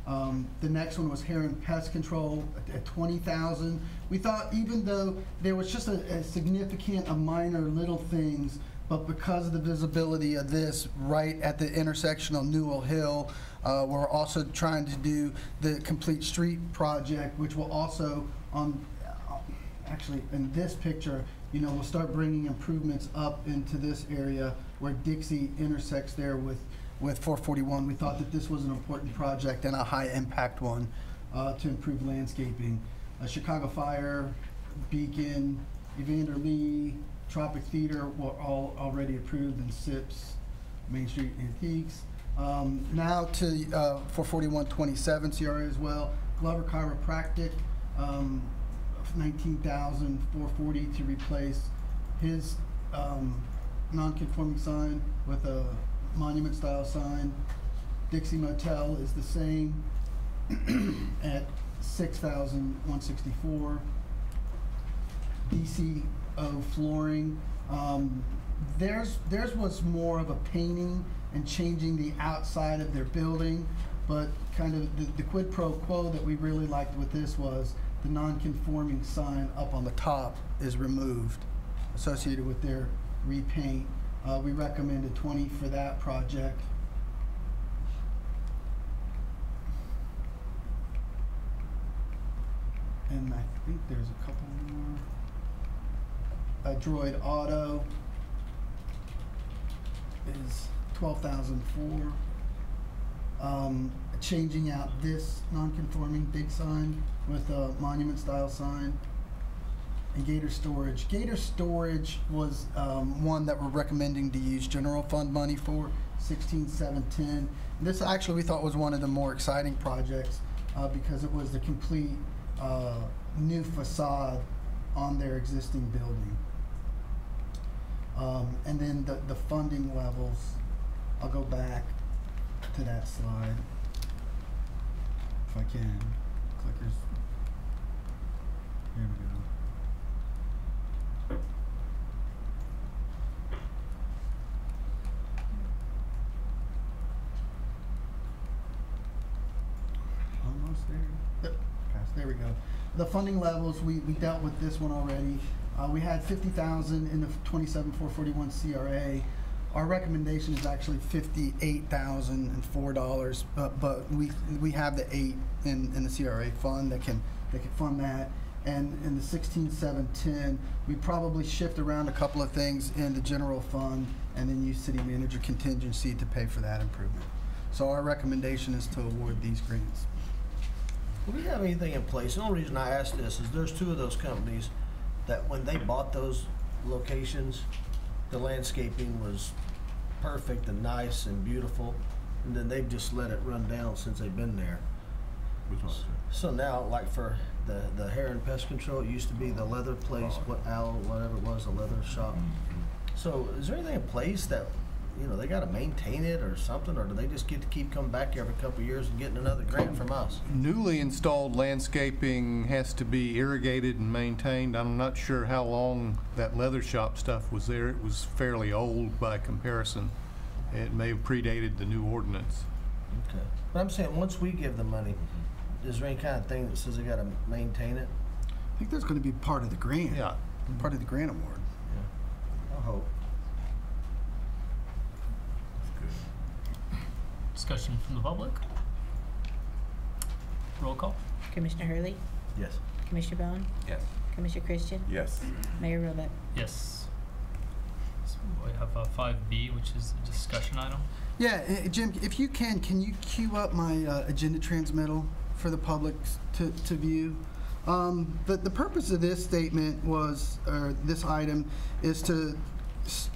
The next one was Heron Pest Control at 20,000. We thought, even though there was just a significant, minor little things, but because of the visibility of this right at the intersection of Newell Hill, we're also trying to do the complete street project, which will also, actually in this picture, we'll start bringing improvements up into this area where Dixie intersects there with 441. We thought that this was an important project and a high impact one to improve landscaping. Chicago Fire, Beacon, Evander Lee, Tropic Theater were all already approved, and SIPS, Main Street Antiques. Now to 44127 CRA as well. Glover Chiropractic, 19,440 to replace his non-conforming sign with a monument style sign. Dixie Motel is the same at 6,164. DCO Flooring, theirs was more of a painting and changing the outside of their building, but kind of the quid pro quo that we really liked with this was the non-conforming sign up on the top is removed associated with their repaint. We recommended 20 for that project. And I think there's a couple more. Droid Auto is 12,004. Changing out this non-conforming big sign with a monument style sign. And Gator Storage. Gator Storage was one that we're recommending to use general fund money for, 16,710. This actually we thought was one of the more exciting projects because it was the complete new facade on their existing building. And then the funding levels, I'll go back to that slide if I can. Clickers. Here we go. Almost there. Yep. Guys, there we go. The funding levels, we dealt with this one already. We had 50,000 in the 27,441 CRA. Our recommendation is actually $58,004, but we have the 8 in the CRA fund that can fund that. And in the 16,710, we probably shift around a couple of things in the general fund and then use city manager contingency to pay for that improvement. So our recommendation is to award these grants. Do we have anything in place? The only reason I ask this is there's 2 of those companies that when they bought those locations, the landscaping was perfect and nice and beautiful, and then they've just let it run down since they've been there. Which one is it? So now, like for the Heron Pest Control, it used to be the leather place, whatever it was, a leather shop. So is there anything in place that, they got to maintain it or something, or do they just get to keep coming back every couple of years and getting another grant from us? Newly installed landscaping has to be irrigated and maintained. I'm not sure how long that leather shop stuff was there. It was fairly old by comparison. It may have predated the new ordinance. Okay. But I'm saying once we give the money, is there any kind of thing that says they got to maintain it? I think that's going to be part of the grant. Yeah. Part of the grant award. Yeah. I hope. Discussion from the public. Roll call. Commissioner Hurley, Yes. Commissioner Bone, Yes. Commissioner Christian, Yes. Mayor Robeck. Yes. So we have 5B, which is a discussion item. Yeah, Jim, if you can you queue up my agenda transmittal for the public to view? The purpose of this statement was, or this item, is to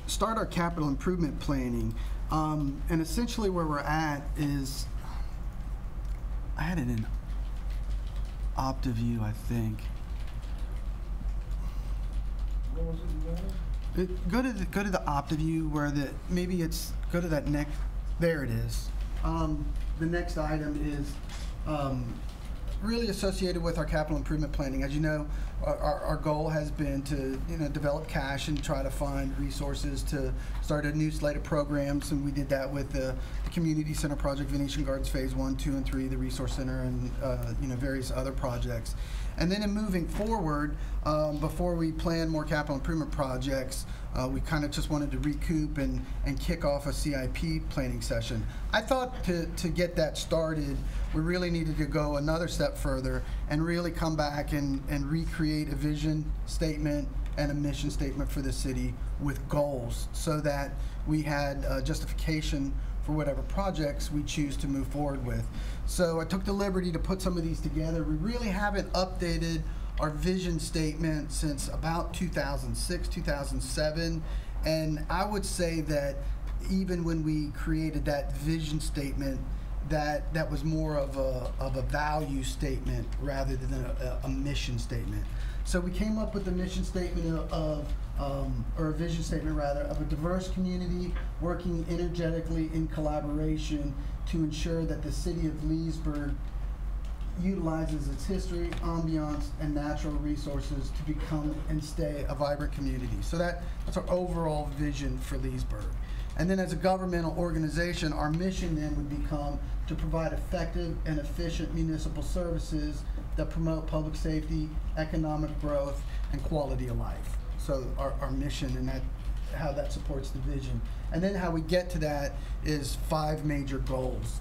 start our capital improvement planning. And essentially where we're at is, I had it in OptiView, I think. What was it you wanted? Go to the OptiView where go to that next, there it is. The next item is really associated with our capital improvement planning. As you know, our goal has been to develop cash and try to find resources to start a new slate of programs, and we did that with the Community Center project, Venetian Gardens Phase 1, 2, and 3, the Resource Center, and various other projects. And then in moving forward, before we plan more capital improvement projects, we kind of just wanted to recoup and kick off a CIP planning session. I thought to get that started, we really needed to go another step further and really come back and recreate a vision statement and a mission statement for the city with goals, so that we had justification for whatever projects we choose to move forward with. So I took the liberty to put some of these together. We really haven't updated our vision statement since about 2006, 2007, and I would say that even when we created that vision statement, that was more of a value statement rather than a mission statement. So we came up with the mission statement or a vision statement rather, of a diverse community working energetically in collaboration to ensure that the city of Leesburg utilizes its history, ambiance, and natural resources to become and stay a vibrant community. So that's our overall vision for Leesburg. And then as a governmental organization, our mission then would become to provide effective and efficient municipal services that promote public safety, economic growth, and quality of life. So our mission and how that supports the vision. And then how we get to that is 5 major goals.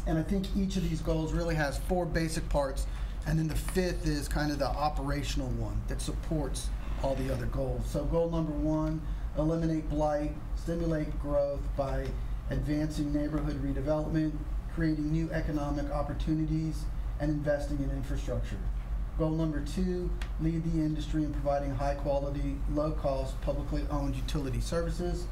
And I think each of these goals really has 4 basic parts, and then the 5th is kind of the operational one that supports all the other goals. So goal number 1, eliminate blight, stimulate growth by advancing neighborhood redevelopment, creating new economic opportunities, and investing in infrastructure. Goal number 2, lead the industry in providing high quality, low cost, publicly owned utility services.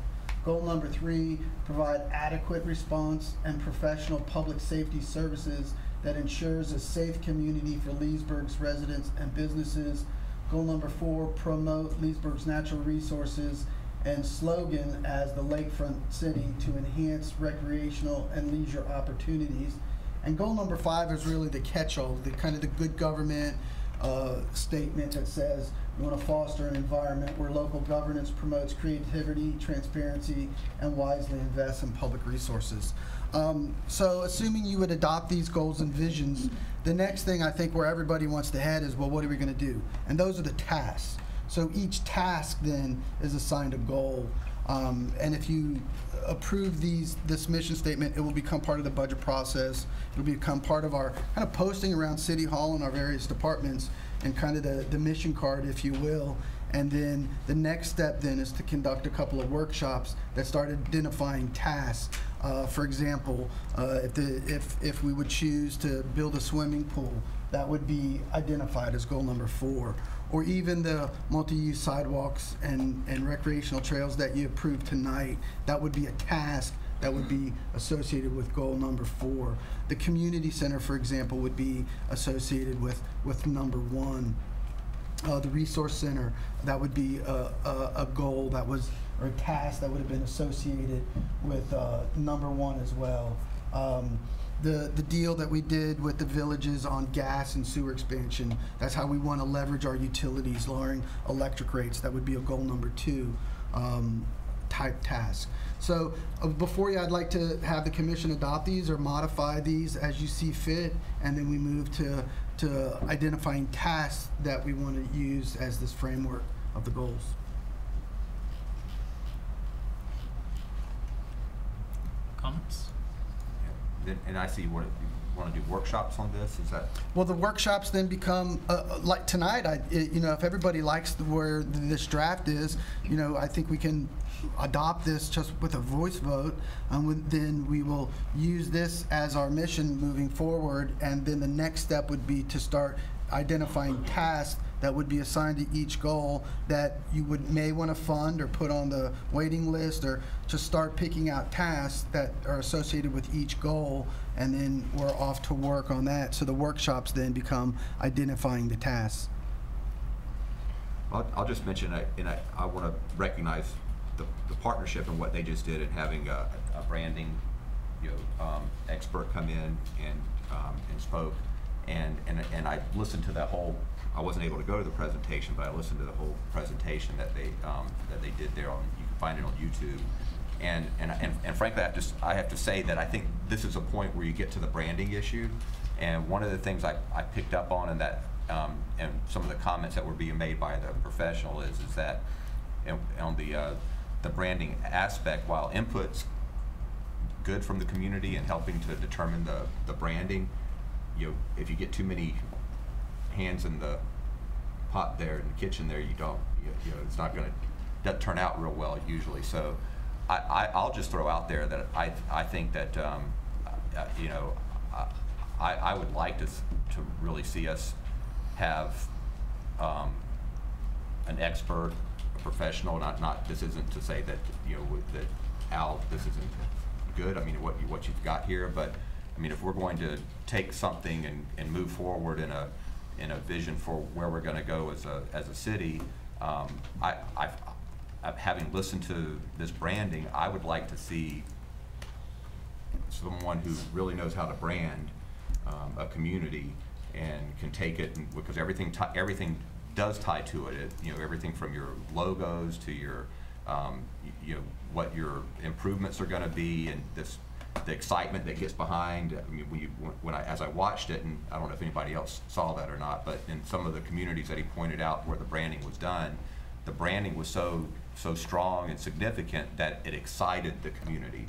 Goal number 3, provide adequate response and professional public safety services that ensures a safe community for Leesburg's residents and businesses. Goal number 4, promote Leesburg's natural resources and slogan as the lakefront city to enhance recreational and leisure opportunities. And goal number 5 is really the catch-all, the kind of the good government statement that says we want to foster an environment where local governance promotes creativity, transparency, and wisely invests in public resources. So assuming you would adopt these goals and visions, the next thing I think where everybody wants to head is, well, what are we going to do? And those are the tasks. So each task then is assigned a goal. And if you approve this mission statement, it will become part of the budget process. It will become part of our kind of posting around City Hall and our various departments, and kind of the mission card, if you will. And then the next step then is to conduct a couple of workshops that start identifying tasks. For example, if we would choose to build a swimming pool, that would be identified as goal number 4. Or even the multi-use sidewalks and recreational trails that you approved tonight, that would be a task that would be associated with goal number 4. The community center, for example, would be associated with number 1. The resource center, that would be a goal that was, or a task that would have been associated with number 1 as well. The deal that we did with the villages on gas and sewer expansion, that's how we want to leverage our utilities, lowering electric rates. That would be a goal number 2 type task. So before you, I'd like to have the commission adopt these or modify these as you see fit, and then we move to identifying tasks that we want to use as this framework of the goals. Comments? And I see you want to do workshops on this. Is that? Well, the workshops then become like tonight. If everybody likes where this draft is, I think we can adopt this just with a voice vote, and then we will use this as our mission moving forward. And then the next step would be to start identifying tasks that would be assigned to each goal that you may want to fund or put on the waiting list, or just start picking out tasks that are associated with each goal, and then we're off to work on that. So the workshops then become identifying the tasks. I'll just mention, I want to recognize the partnership and what they just did, and having a branding expert come in and spoke. and I listened to that whole. I wasn't able to go to the presentation, but I listened to the whole presentation that they did there on. You can find it on YouTube. And frankly, I have to say that I think this is a point where you get to the branding issue. And one of the things I picked up on in that, and some of the comments that were being made by the professional is that on the branding aspect, while input's good from the community and helping to determine the branding, if you get too many hands in the pot there in the kitchen there, it's not going to turn out real well usually. So I'll just throw out there that I think that I would like to really see us have an expert, a professional. Not this isn't to say that that Al, this isn't good. I mean what you've got here, but I mean if we're going to take something and move forward in a vision for where we're going to go as a city, having listened to this branding, I would like to see someone who really knows how to brand a community and can take it, because everything does tie to it. Everything from your logos to your what your improvements are going to be, and the excitement that gets behind. I mean, as I watched it, and I don't know if anybody else saw that or not, but in some of the communities that he pointed out where the branding was done, the branding was so strong and significant that it excited the community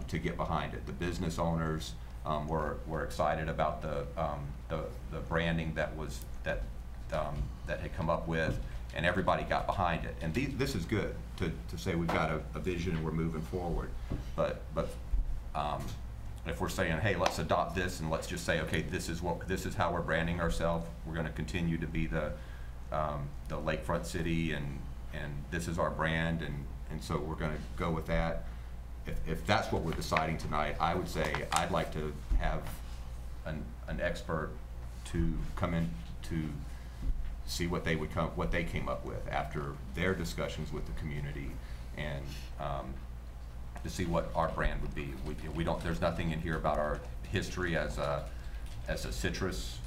to get behind it. The business owners were excited about the branding that had come up with, and everybody got behind it. And this is good to say we've got a vision and we're moving forward. But if we're saying, hey, let's adopt this and let's just say, okay, this is how we're branding ourselves. We're going to continue to be the lakefront city, and this is our brand, and so we're going to go with that. If that's what we're deciding tonight, I would say I'd like to have an expert to come in to see what they came up with after their discussions with the community, and to see what our brand would be. We don't. There's nothing in here about our history as a citrus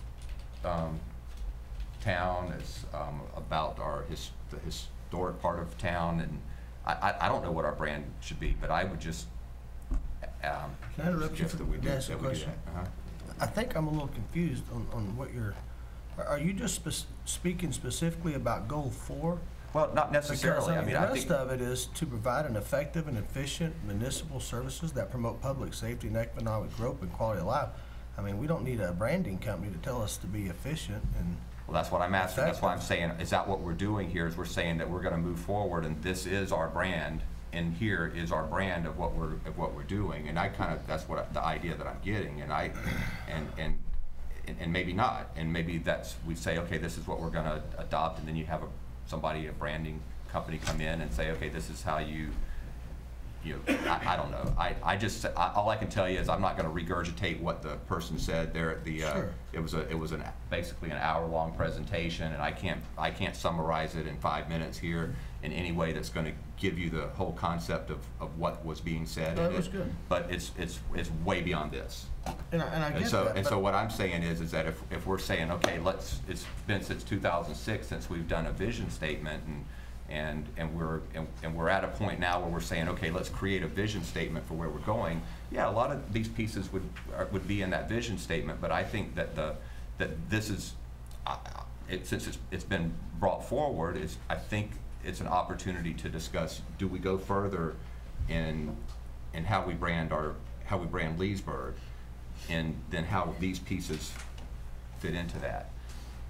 town. It's about the historic part of town, and I don't know what our brand should be, but I would just Can I interrupt you suggest for that we do ask a question? that. I think I'm a little confused on what you're. Are you just speaking specifically about goal 4? Well, not necessarily. Because, I mean, the I rest think of it is to provide an effective and efficient municipal services that promote public safety and economic growth and quality of life. I mean, we don't need a branding company to tell us to be efficient and. Well, that's what I'm asking. That's why I'm saying, is that what we're doing here? Is we're saying that we're going to move forward, and this is our brand, and here is our brand of what we're doing. And that's what the idea that I'm getting. And maybe not. And maybe we say, okay, this is what we're going to adopt, and then you have a branding company come in and say, okay, this is how I don't know. All I can tell you is I'm not going to regurgitate what the person said there at the. Sure. It was basically an hour-long presentation, and I can't summarize it in 5 minutes here in any way that's going to give you the whole concept of what was being said. No, it was good. But it's way beyond this. And I get that. And so what I'm saying is that if we're saying, okay, it's been since 2006 since we've done a vision statement, and we're at a point now where we're saying, okay, let's create a vision statement for where we're going. Yeah, a lot of these pieces would be in that vision statement, but I think that this is since it's been brought forward, I think it's an opportunity to discuss: do we go further in how we brand Leesburg, and then how these pieces fit into that,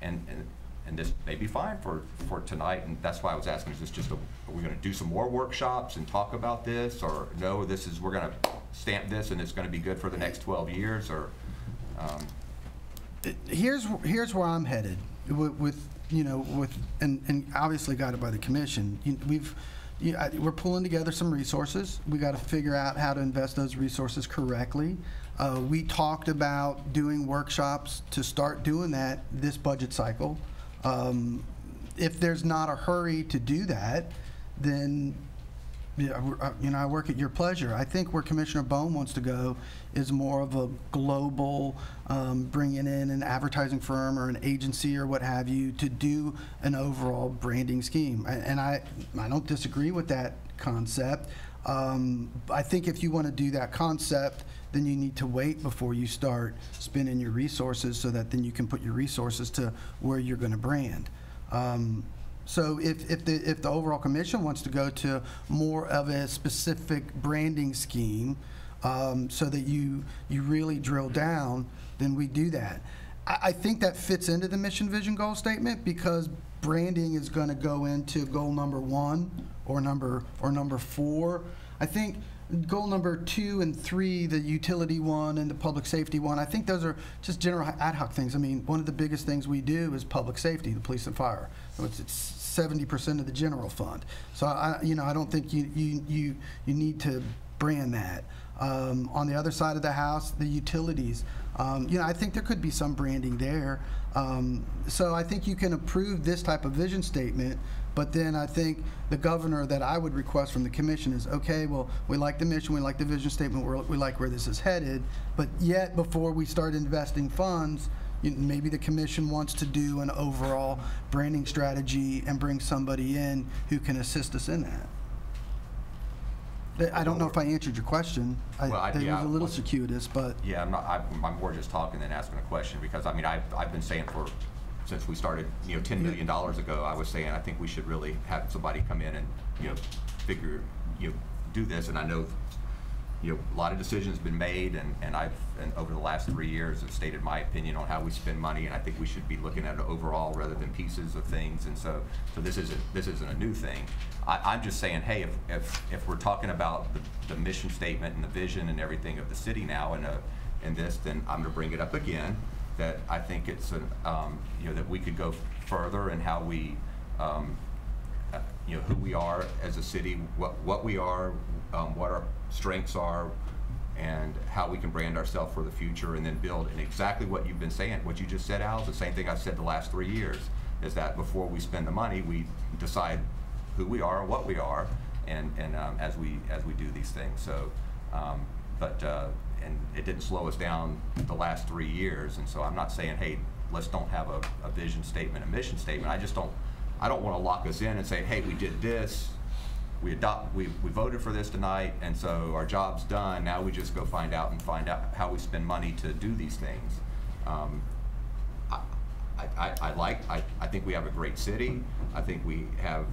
and this may be fine for tonight, and that's why I was asking, are we going to do some more workshops and talk about this, or no, we're going to stamp this and it's going to be good for the next 12 years, or? Here's where I'm headed and obviously guided by the commission. We're pulling together some resources. We got to figure out how to invest those resources correctly. We talked about doing workshops to start doing that this budget cycle. If there's not a hurry to do that, then Yeah, you know, I work at your pleasure. I think where Commissioner Bone wants to go is more of a global, bringing in an advertising firm or an agency or what have you to do an overall branding scheme. And I don't disagree with that concept. I think if you want to do that concept, then you need to wait before you start spending your resources so that then you can put your resources to where you're going to brand. So if the overall commission wants to go to more of a specific branding scheme, so that you really drill down, then we do that. I think that fits into the mission, vision, goal statement because branding is going to go into goal number 1 or number 4. I think goal number 2 and 3, the utility one and the public safety one, I think those are just general ad hoc things. I mean, one of the biggest things we do is public safety, the police and fire. So it's 70% of the general fund. So I don't think you need to brand that. On the other side of the house, the utilities, I think there could be some branding there. So I think you can approve this type of vision statement, but then I think the governor that I would request from the commission is, okay, well, we like the mission, we like the vision statement, we like where this is headed, but yet before we start investing funds, maybe the commission wants to do an overall branding strategy and bring somebody in who can assist us in that. I don't know if I answered your question. It was a little circuitous, but yeah, I'm more just talking than asking a question because I mean I've been saying since we started $10 million ago, I was saying I think we should really have somebody come in and do this, and I know a lot of decisions have been made, and over the last 3 years have stated my opinion on how we spend money, and I think we should be looking at it overall rather than pieces of things, and so this isn't a new thing. I'm just saying, hey, if we're talking about the mission statement and the vision and everything of the city now in this, then I'm going to bring it up again. That I think it's that we could go further in how we who we are as a city, what we are, what our strengths are, and how we can brand ourselves for the future, and then build. And exactly what you've been saying, what you just said, Al, is the same thing I've said the last 3 years. Is that before we spend the money, we decide who we are and what we are, and as we do these things. So, and it didn't slow us down the last 3 years. And so I'm not saying, hey, let's don't have a vision statement, a mission statement. I don't want to lock us in and say, hey, we did this, we voted for this tonight, and so our job's done. Now we just go find out how we spend money to do these things. I think we have a great city. I think we have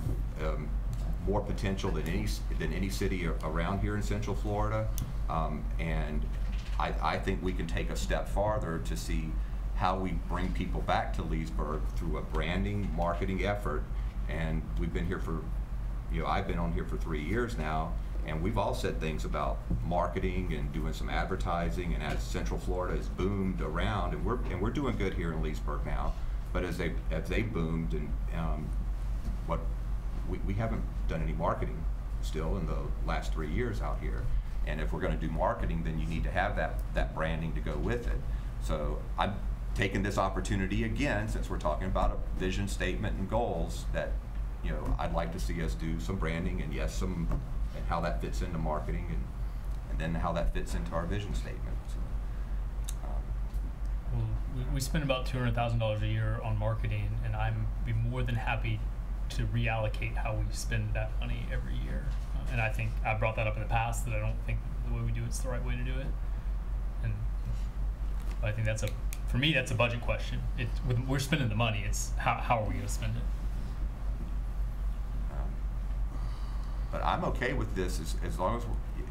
more potential than any city around here in Central Florida, and I think we can take a step farther to see how we bring people back to Leesburg through a branding, marketing effort. And we've been here for, I've been on here for 3 years now, and we've all said things about marketing and doing some advertising. And as Central Florida has boomed around, and we're doing good here in Leesburg now, but as they boomed, and we haven't done any marketing still in the last 3 years out here. And if we're going to do marketing, then you need to have that branding to go with it. So I'm taking this opportunity again, since we're talking about a vision statement and goals, that I'd like to see us do some branding, and yes, and how that fits into marketing, and then how that fits into our vision statement. So, well, we spend about $200,000 a year on marketing, and I'm be more than happy to reallocate how we spend that money every year. And I think I brought that up in the past, that I don't think the way we do it's the right way to do it. And I think for me, that's a budget question. We're spending the money. It's how are we going to spend it? But I'm okay with this as long as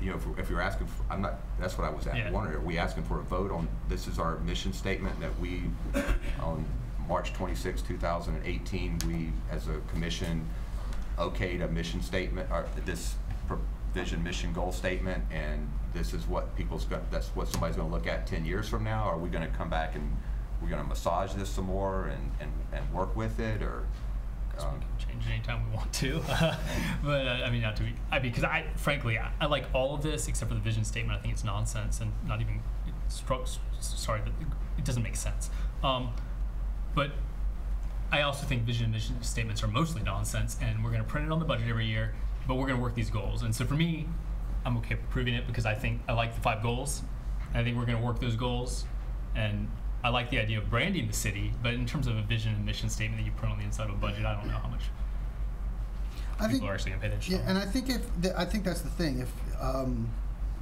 if you're asking for, I'm not. That's what I was wondering. Are we asking for a vote on this? Is our mission statement that we on March 26, 2018, we as a commission okayed a mission statement, or this vision, mission, goal statement, and this is what that's what somebody's going to look at 10 years from now? Or are we going to come back and we're going to massage this some more and work with it, or? We can change it anytime we want to, but I mean, not to be. Because frankly, I like all of this except for the vision statement. I think it's nonsense and not even. Sorry, it doesn't make sense. But I also think vision and mission statements are mostly nonsense, and we're going to print it on the budget every year. but we're going to work these goals. And so for me, I'm okay approving it because I think I like the 5 goals. I think we're going to work those goals, and I like the idea of branding the city, but in terms of a vision and mission statement that you put on the inside of a budget, I don't know how much people are actually going to pay attention. Yeah, and I think I think that's the thing.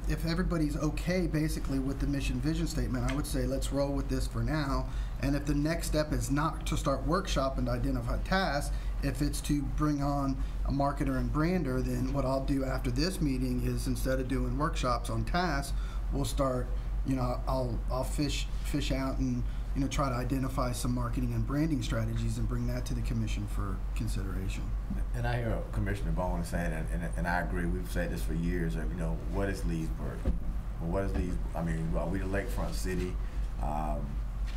If everybody's okay basically with the mission vision statement, I would say let's roll with this for now. And if the next step is not to start workshopping to identify tasks, if it's to bring on a marketer and brander, then what I'll do after this meeting is, instead of doing workshops on tasks, we'll start, you know, I'll fish out and, you know, try to identify some marketing and branding strategies and bring that to the commission for consideration. And I hear Commissioner Bone saying, and I agree, we've said this for years, you know, what is Leesburg? Well, what is Leesburg? I mean, are we the lakefront city?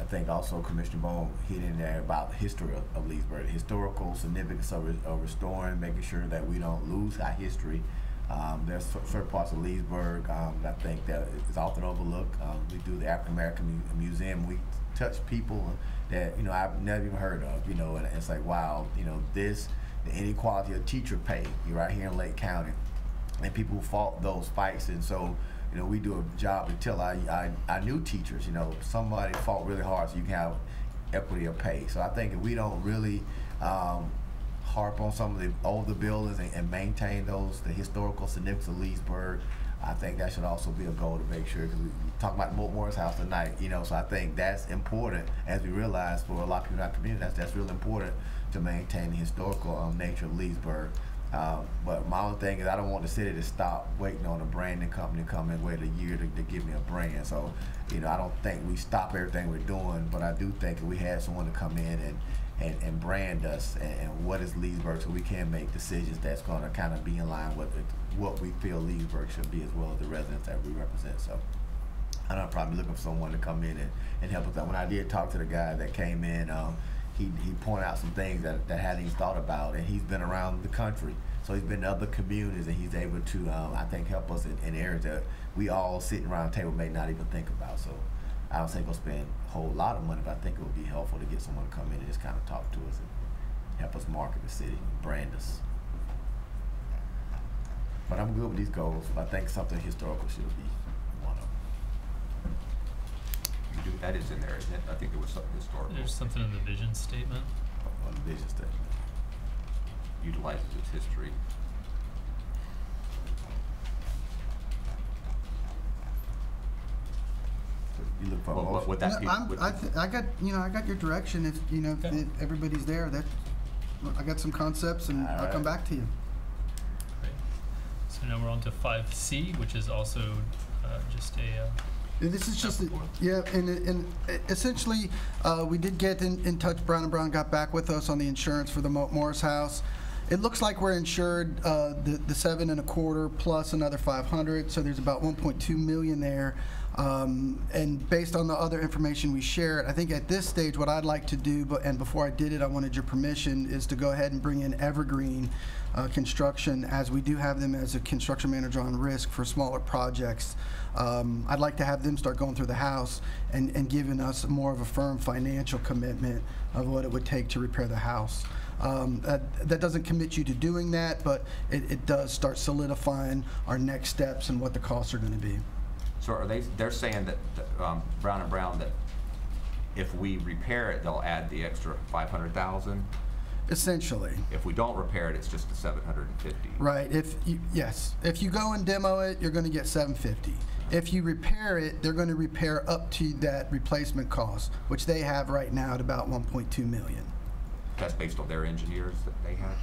I think also Commissioner Bone hit in there about the history of Leesburg, the historical significance of restoring, making sure that we don't lose our history. There's certain parts of Leesburg I think that is often overlooked. We do the African American Museum. We touch people that, you know, I've never even heard of, you know, and it's like, wow, you know, the inequality of teacher pay, you're right here in Lake County, and people fought those fights. And so, you know, we do a job to tell our new teachers, you know, somebody fought really hard so you can have equity of pay. So I think if we don't really harp on some of the older buildings and maintain the historical significance of Leesburg, I think that should also be a goal to make sure, because we talk about Morris House tonight, you know, so I think that's important, as we realize for a lot of people in our community, that's really important to maintain the historical nature of Leesburg. But my own thing is, I don't want the city to stop waiting on a branding company to come in, wait a year to give me a brand. So, you know, I don't think we stop everything we're doing, but I do think if we had someone to come in and brand us and what is Leesburg, so we can make decisions that's going to kind of be in line with what we feel Leesburg should be, as well as the residents that we represent. So I'm probably looking for someone to come in and help us out. When I did talk to the guy that came in, he pointed out some things that hadn't even thought about, and he's been around the country, so he's been to other communities, and he's able to, I think, help us in areas that we all sitting around the table may not even think about. So I don't think we'll spend a whole lot of money, but I think it would be helpful to get someone to come in and just kind of talk to us and help us market the city, brand us. But I'm good with these goals. I think something historical should be one of them. That is in there, isn't it? I think there was something historical. There's something in the vision statement. On the vision statement. Utilizes its history. You look for well, would that be? I got your direction. If you know, okay. if everybody's there, I got some concepts, and I'll come back to you. Great. So now we're on to 5C, which is also just a. This is just, and essentially, we did get in touch. Brown & Brown got back with us on the insurance for the Morris House. It looks like we're insured the 7.25 plus another 500, so there's about 1.2 million there. And based on the other information we shared, I think at this stage what I'd like to do, and before I did it, I wanted your permission, is to go ahead and bring in Evergreen Construction, as we do have them as a construction manager on risk for smaller projects. I'd like to have them start going through the house and giving us more of a firm financial commitment of what it would take to repair the house. That doesn't commit you to doing that, but it does start solidifying our next steps and what the costs are going to be. So are they're saying that Brown & Brown, that if we repair it, they'll add the extra 500,000? Essentially. If we don't repair it, it's just the 750. Right. Yes. If you go and demo it, you're going to get 750. If you repair it, they're going to repair up to that replacement cost, which they have right now at about 1.2 million. That's based on their engineers that they have?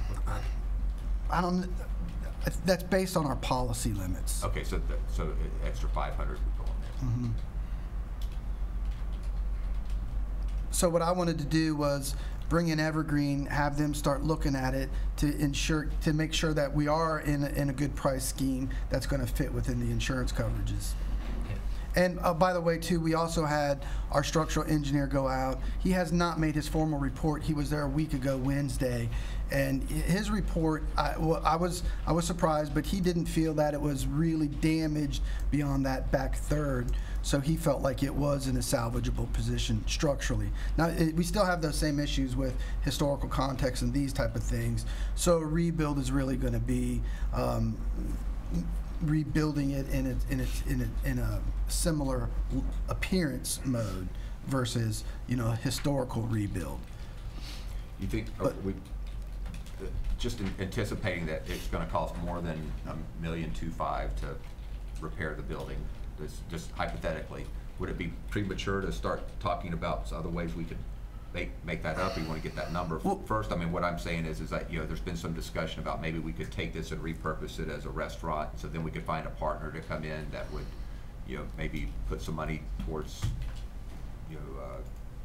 I don't. That's based on our policy limits. Okay, so extra 500 would go on there. Mm-hmm. So what I wanted to do was bring in Evergreen, have them start looking at it to make sure that we are in a good price scheme that's going to fit within the insurance coverages. Okay. And by the way, too, we also had our structural engineer go out. He has not made his formal report. He was there a week ago Wednesday, and his report, I was surprised, but he didn't feel that it was really damaged beyond that back third. So he felt like it was in a salvageable position structurally. Now, we still have those same issues with historical context and these type of things. So a rebuild is really going to be rebuilding it in a similar appearance mode versus, you know, a historical rebuild. You think, just anticipating that it's going to cost more than $1.25 million to repair the building, just hypothetically, would it be premature to start talking about other ways we could make that up? You want to get that number first? I mean, what I'm saying is that, you know, there's been some discussion about maybe we could take this and repurpose it as a restaurant, so then we could find a partner to come in that would, you know, maybe put some money towards, you know,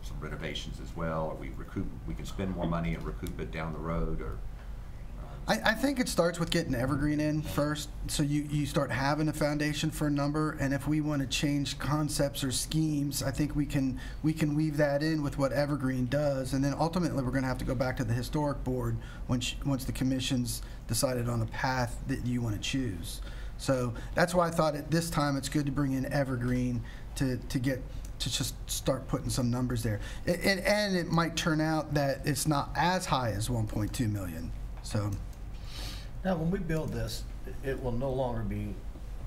some renovations as well, or we can spend more money and recoup it down the road, or. I think it starts with getting Evergreen in first, so you start having a foundation for a number, and if we want to change concepts or schemes, I think we can weave that in with what Evergreen does, and then ultimately we're going to have to go back to the historic board once the commission's decided on a path that you want to choose. So that's why I thought at this time it's good to bring in Evergreen to just start putting some numbers there, and it might turn out that it's not as high as 1.2 million. So. Now, when we build this, it will no longer be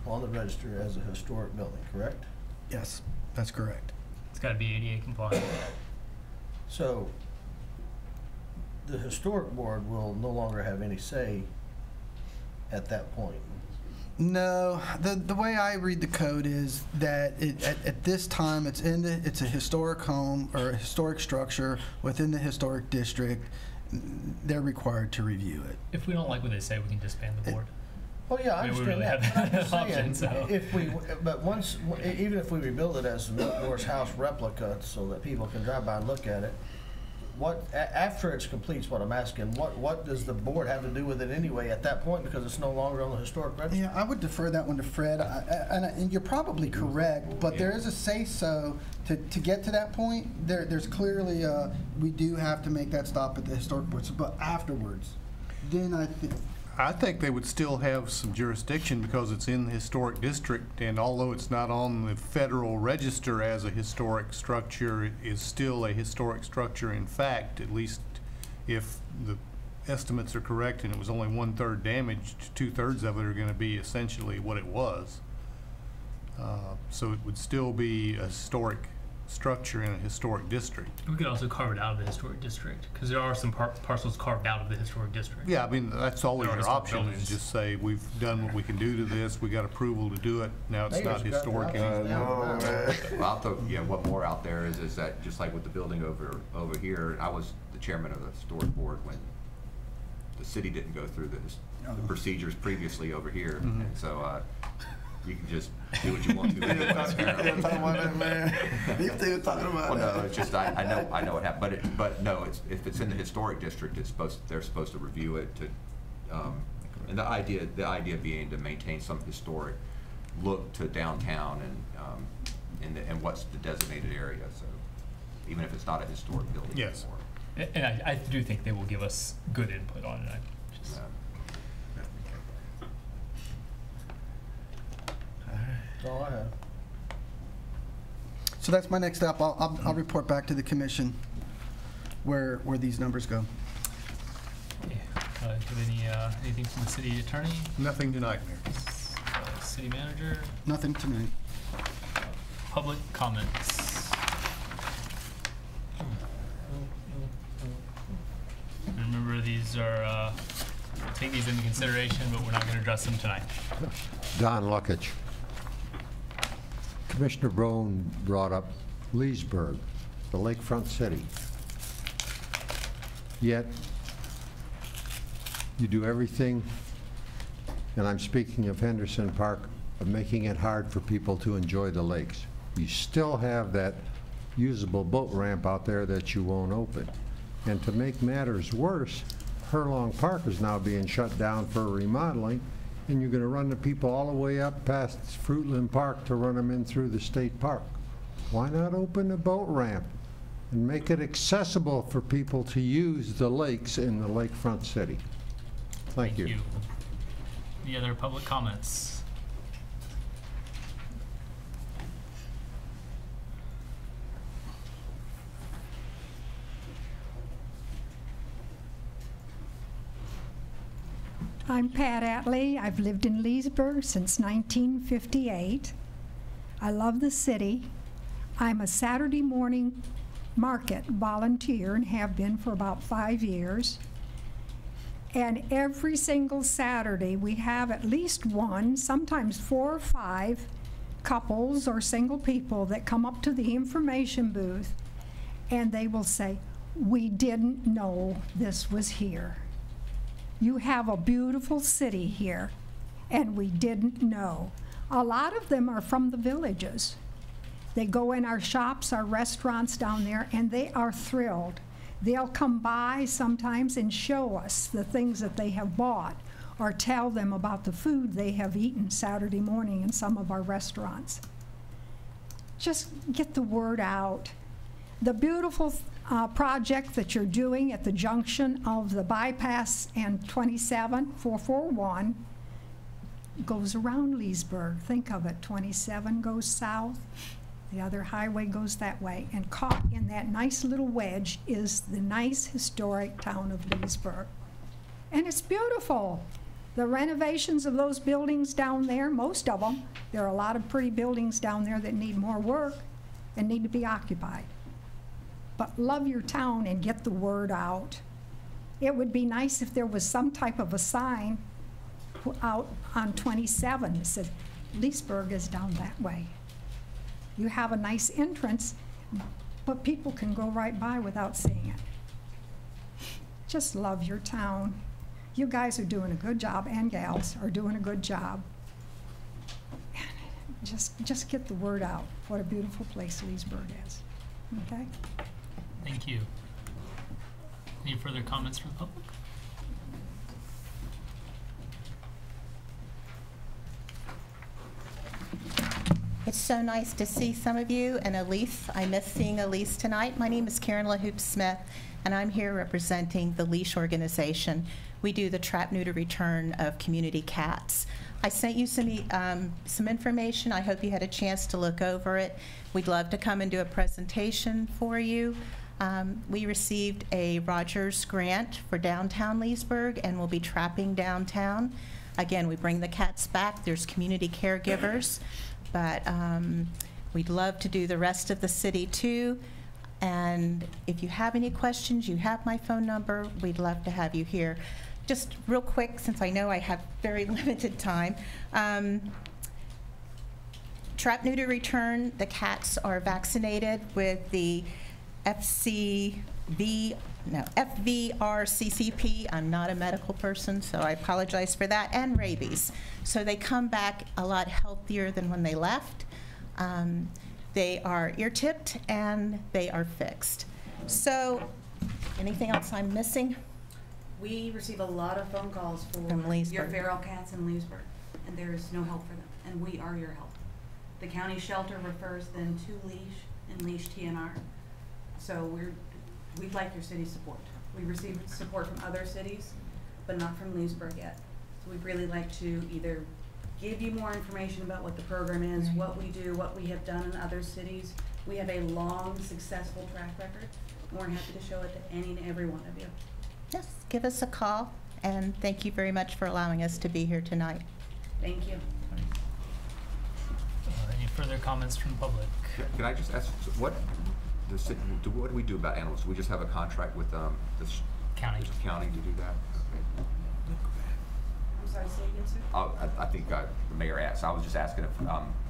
on the register as a historic building, correct? Yes, that's correct. It's got to be ADA compliant. So the historic board will no longer have any say at that point. No, the way I read the code is that at this time it's a historic home or a historic structure within the historic district. They're required to review it. If we don't like what they say, we can disband the board. Well, yeah, I understand really that. have I'm just option, saying, but even if we rebuild it as a North House replica, so that people can drive by and look at it, after it's complete, what I'm asking, what does the board have to do with it anyway at that point, because it's no longer on the historic register? Yeah, I would defer that one to Fred, and you're probably correct, but there is a say-so to get to that point. There's clearly we do have to make that stop at the historic board, but afterwards, then I think they would still have some jurisdiction because it's in the historic district, and although it's not on the federal register as a historic structure, it is still a historic structure in fact, at least if the estimates are correct and it was only 1/3 damaged, 2/3 of it are going to be essentially what it was. So it would still be a historic structure in a historic district. We could also carve it out of the historic district, because there are some parcels carved out of the historic district. Yeah, I mean, that's always your option, is just say, we've done what we can do to this, we got approval to do it, now it's not historic anymore. Well, yeah, what more out there is that, just like with the building over here, I was the chairman of the historic board when the city didn't go through the procedures previously over here, and so you can just do what you want to. Well, no, it's just I know what happened, but no, if it's in the historic district, they're supposed to review it to, and the idea being to maintain some historic look to downtown and what's the designated area. So even if it's not a historic building anymore. And I do think they will give us good input on it. That's all I have. So that's my next step. I'll report back to the commission where these numbers go. Okay. Do you have anything from the city attorney? Nothing tonight, Mayor. City manager? Nothing tonight. Public comments. Remember, these are we'll take these into consideration, but we're not going to address them tonight. Don Luckich. Commissioner Brown brought up Leesburg, the lakefront city. Yet, you do everything, and I'm speaking of Henderson Park, of making it hard for people to enjoy the lakes. You still have that usable boat ramp out there that you won't open. And to make matters worse, Hurlong Park is now being shut down for remodeling, and you're going to run the people all the way up past Fruitland Park to run them in through the state park. Why not open the boat ramp and make it accessible for people to use the lakes in the lakefront city? Thank you. Any other public comments? I'm Pat Atlee. I've lived in Leesburg since 1958. I love the city. I'm a Saturday morning market volunteer and have been for about 5 years. And every single Saturday we have at least one, sometimes 4 or 5 couples or single people that come up to the information booth and they will say, "We didn't know this was here. You have a beautiful city here, and we didn't know." A lot of them are from the villages. They go in our shops, our restaurants down there, and they are thrilled. They'll come by sometimes and show us the things that they have bought or tell them about the food they have eaten Saturday morning in some of our restaurants. Just get the word out. The beautiful project that you're doing at the junction of the bypass and 27441 goes around Leesburg. Think of it, 27 goes south, the other highway goes that way, and caught in that nice little wedge is the nice historic town of Leesburg. And it's beautiful. The renovations of those buildings down there, most of them, there are a lot of pretty buildings down there that need more work and need to be occupied. But love your town and get the word out. It would be nice if there was some type of a sign out on 27 that says, Leesburg is down that way. You have a nice entrance, but people can go right by without seeing it. Just love your town. You guys are doing a good job, and gals are doing a good job. Just get the word out. What a beautiful place Leesburg is. Okay? Thank you. Any further comments from the public? It's so nice to see some of you, and Elise. I miss seeing Elise tonight. My name is Karen LaHoop Smith, and I'm here representing the Leash organization. We do the trap, neuter, return of community cats. I sent you some information. I hope you had a chance to look over it. We'd love to come and do a presentation for you. We received a Rogers grant for downtown Leesburg, and we'll be trapping downtown. Again, we bring the cats back. There's community caregivers, but we'd love to do the rest of the city too. And if you have any questions, you have my phone number. We'd love to have you here. Just real quick, since I know I have very limited time. Trap, neuter, return, the cats are vaccinated with the FVRCCP. I'm not a medical person, so I apologize for that, and rabies. So they come back a lot healthier than when they left. They are ear-tipped and they are fixed. So, anything else I'm missing? We receive a lot of phone calls for your feral cats in Leesburg, and there is no help for them, and we are your help. The county shelter refers them to Leash and Leash TNR. So we'd like your city's support. We received support from other cities, but not from Leesburg yet. So we'd really like to either give you more information about what the program is, what we do, what we have done in other cities. We have a long, successful track record. We're happy to show it to any and every one of you. Yes, give us a call, and thank you very much for allowing us to be here tonight. Thank you. Any further comments from the public? Can I just ask, what do we do about animals? Do we just have a contract with the county to do that? I'm sorry, say again, sir? I think the mayor asked. I was just asking if,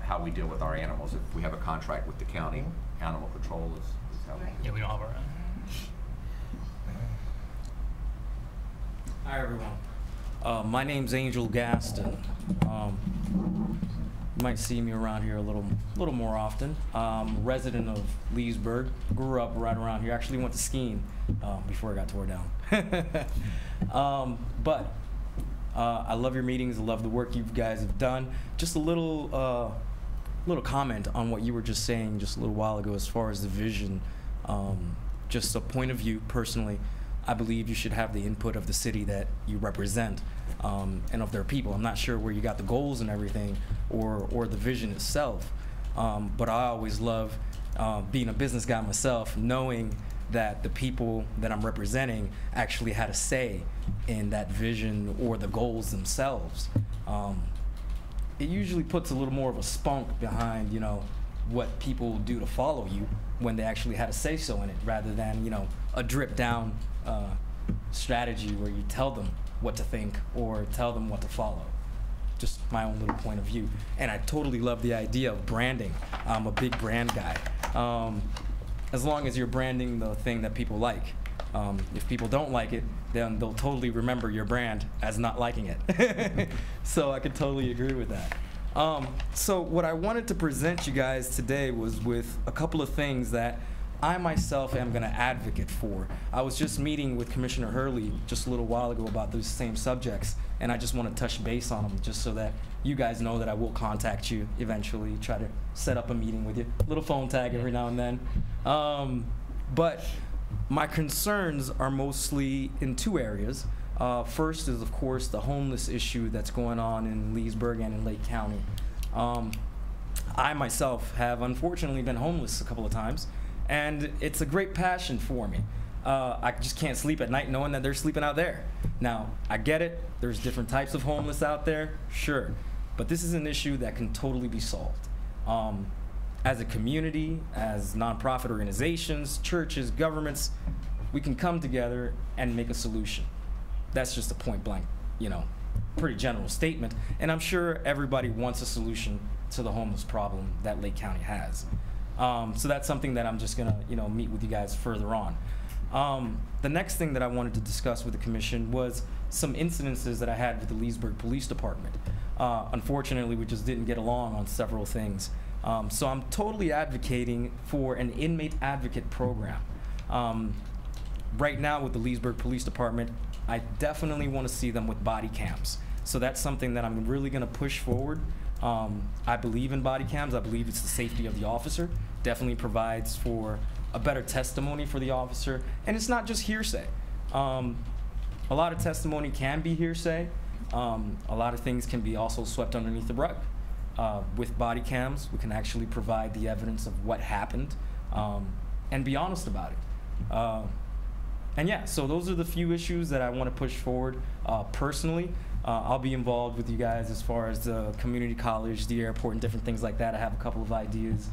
how we deal with our animals. If we have a contract with the county, animal control is how we do. Yeah, we don't have our own. Hi, everyone. My name's Angel Gaston. You might see me around here a little more often. Resident of Leesburg. Grew up right around here. Actually went to skiing before it got tore down. But I love your meetings. I love the work you guys have done. Just a little comment on what you were just saying just a little while ago as far as the vision. Just a point of view, personally, I believe you should have the input of the city that you represent and of their people. I'm not sure where you got the goals and everything or the vision itself, but I always love being a business guy myself, knowing that the people that I'm representing actually had a say in that vision or the goals themselves. It usually puts a little more of a spunk behind, you know, what people do to follow you when they actually had a say-so in it, rather than, you know, a drip-down strategy where you tell them what to think or tell them what to follow. Just my own little point of view. And I totally love the idea of branding. I'm a big brand guy. As long as you're branding the thing that people like. If people don't like it, then they'll totally remember your brand as not liking it. So I could totally agree with that. So what I wanted to present you guys today was with a couple of things that I myself am going to advocate for. I was just meeting with Commissioner Hurley just a little while ago about those same subjects, and I just want to touch base on them just so that you guys know that I will contact you eventually, try to set up a meeting with you. Little phone tag every now and then. But my concerns are mostly in two areas. First is, of course, the homeless issue that's going on in Leesburg and in Lake County. I myself have unfortunately been homeless a couple of times, and it's a great passion for me. I just can't sleep at night knowing that they're sleeping out there. Now, I get it. There's different types of homeless out there, sure. But this is an issue that can totally be solved. As a community, as nonprofit organizations, churches, governments, we can come together and make a solution. That's just a point blank, you know, pretty general statement. And I'm sure everybody wants a solution to the homeless problem that Lake County has. So that's something that I'm just gonna, you know, meet with you guys further on. The next thing that I wanted to discuss with the commission was some incidences that I had with the Leesburg Police Department. Unfortunately, we just didn't get along on several things. So I'm totally advocating for an inmate advocate program. Right now with the Leesburg Police Department, I definitely want to see them with body cams. So that's something that I'm really going to push forward. I believe in body cams. I believe it's the safety of the officer. Definitely provides for a better testimony for the officer. And it's not just hearsay. A lot of testimony can be hearsay. A lot of things can be also swept underneath the rug. With body cams, we can actually provide the evidence of what happened and be honest about it. And yeah, so those are the few issues that I want to push forward personally. I'll be involved with you guys as far as the community college, the airport, and different things like that. I have a couple of ideas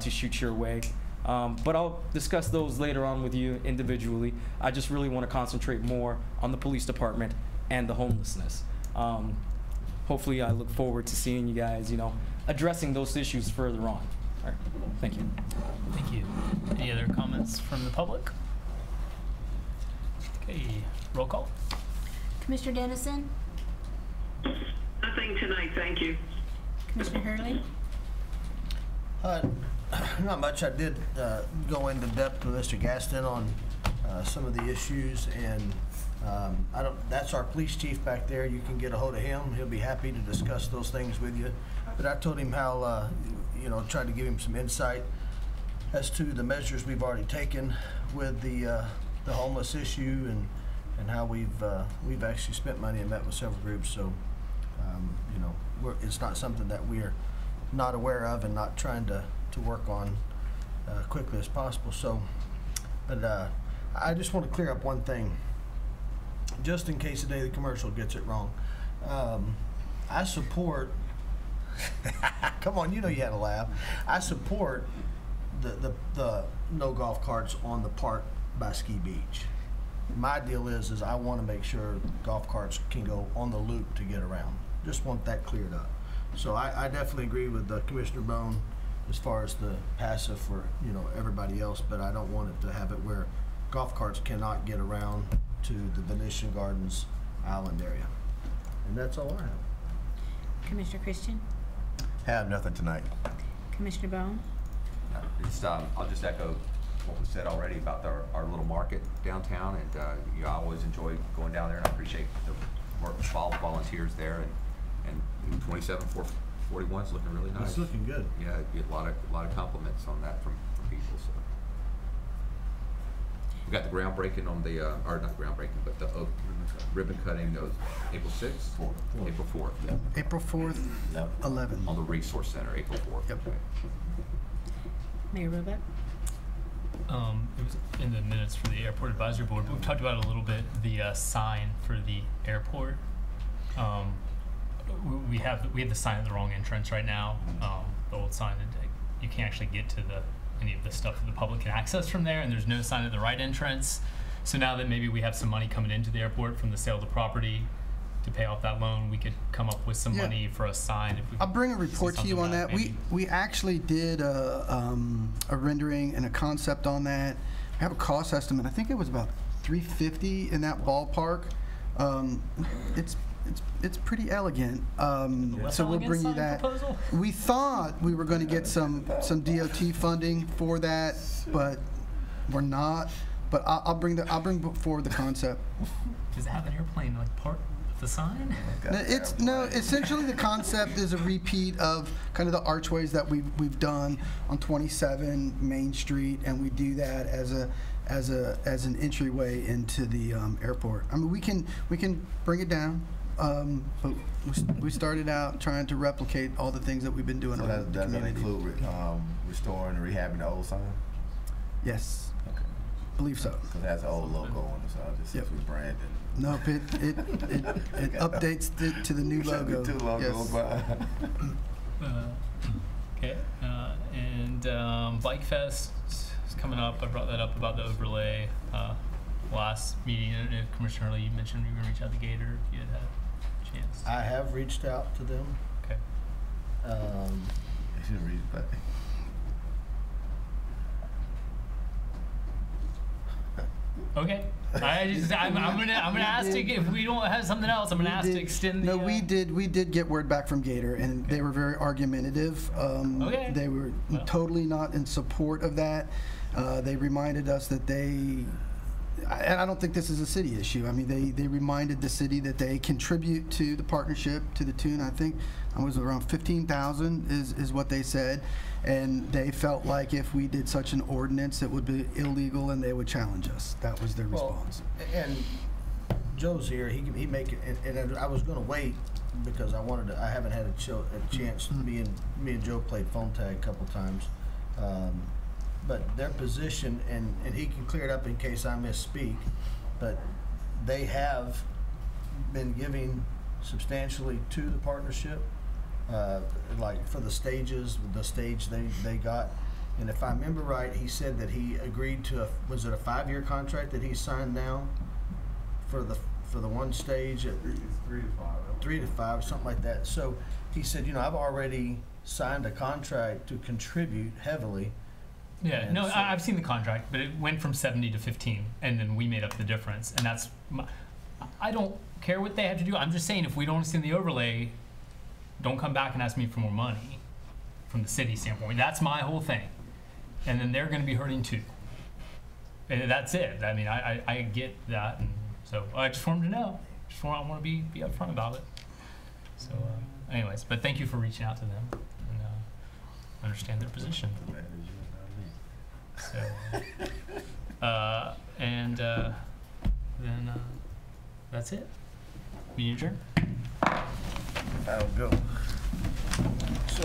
to shoot your way. But I'll discuss those later on with you individually. I just really want to concentrate more on the police department and the homelessness. Hopefully, I look forward to seeing you guys, you know, addressing those issues further on. All right, thank you. Thank you. Any other comments from the public? Okay, roll call. Commissioner Dennison? Nothing tonight, thank you. Commissioner Hurley? Not much. I did go into depth with Mr. Gaston on some of the issues, and that's our police chief back there. You can get a hold of him. He'll be happy to discuss those things with you. But I told him how, you know, tried to give him some insight as to the measures we've already taken with the homeless issue, and how we've actually spent money and met with several groups. So, you know, it's not something that we're not aware of and not trying to work on quickly as possible. So, but I just want to clear up one thing, just in case the Daily Commercial gets it wrong. I support, come on, you know you had a laugh. I support the no golf carts on the park by Ski Beach. My deal is I want to make sure golf carts can go on the loop to get around. Just want that cleared up. So I definitely agree with Commissioner Bone as far as the passive for, you know, everybody else, but I don't want it to have it where golf carts cannot get around to the Venetian Gardens Island area. And that's all I have. Commissioner Christian? Have nothing tonight. Commissioner Bone? I'll just echo what was said already about our little market downtown, and you know, I always enjoy going down there, and I appreciate the volunteers there, and 27, 41 is looking really nice. It's looking good. Yeah, you get a lot of compliments on that from people. So we got the groundbreaking on the, or not groundbreaking, but the ribbon cutting. Those April 6th, April 4th. Yep. April 4th, 11. On the Resource Center, April 4th. Yep. Okay. Mayor Roebuck? It was in the minutes for the Airport Advisory Board, but we've talked about it a little bit, the sign for the airport. We have the sign at the wrong entrance right now. The old sign that you can't actually get to any of the stuff that the public can access from there, and there's no sign at the right entrance. So now that maybe we have some money coming into the airport from the sale of the property to pay off that loan, we could come up with some money for a sign. If we I'll bring a report to you on that. maybe. We actually did a rendering and a concept on that. I have a cost estimate. I think it was about $350 in that ballpark. It's pretty elegant. So we'll bring you that. Proposal? We thought we were going to get some DOT funding for that, but we're not. But I'll bring forward the concept. Does it have an airplane like part of the sign? Essentially the concept is a repeat of kind of the archways that we've done on 27 Main Street, and we do that as an entryway into the airport. I mean, we can bring it down, but we started out trying to replicate all the things that we've been doing around the community. Does that include restoring and rehabbing the old sign? Yes. Okay. Believe so. Because it has the old logo on the side, just says rebranding. Nope, it updates to the new logo. Two logos, Okay, and Bike Fest is coming up. I brought that up about the overlay last meeting. Commissioner Hurley, you mentioned you were going to reach out to Gator if you had a chance. I have reached out to them. Okay. You should read it back. Okay. I'm gonna ask to if we don't have something else. I'm gonna ask to extend the. No, we did get word back from Gator, and they were very argumentative. Okay. They were totally not in support of that. They reminded us that and I don't think this is a city issue. I mean, they reminded the city that they contribute to the partnership to the tune, I think it was around 15,000 is what they said, and they felt like if we did such an ordinance, it would be illegal and they would challenge us. That was their response. And Joe's here. He make it, and I was going to wait because I haven't had a chance. Me and Joe played phone tag a couple times. But their position, and he can clear it up in case I misspeak, but they have been giving substantially to the partnership, like for the stages, the stage they got. And if I remember right, he said that he agreed to was it a 5-year contract that he signed now for the one stage at 3 to 5, something like that. So he said, I've already signed a contract to contribute heavily. Yeah, no, I've seen the contract, but it went from 70 to 15, and then we made up the difference. And I don't care what they have to do. I'm just saying if we don't extend the overlay, don't come back and ask me for more money from the city standpoint. That's my whole thing. And then they're going to be hurting too. And that's it. I mean, I get that. And so I just want them to know. I want to be upfront about it. So anyways, but thank you for reaching out to them and understand their position. So, then that's it. Meeting adjourned. That'll go. So,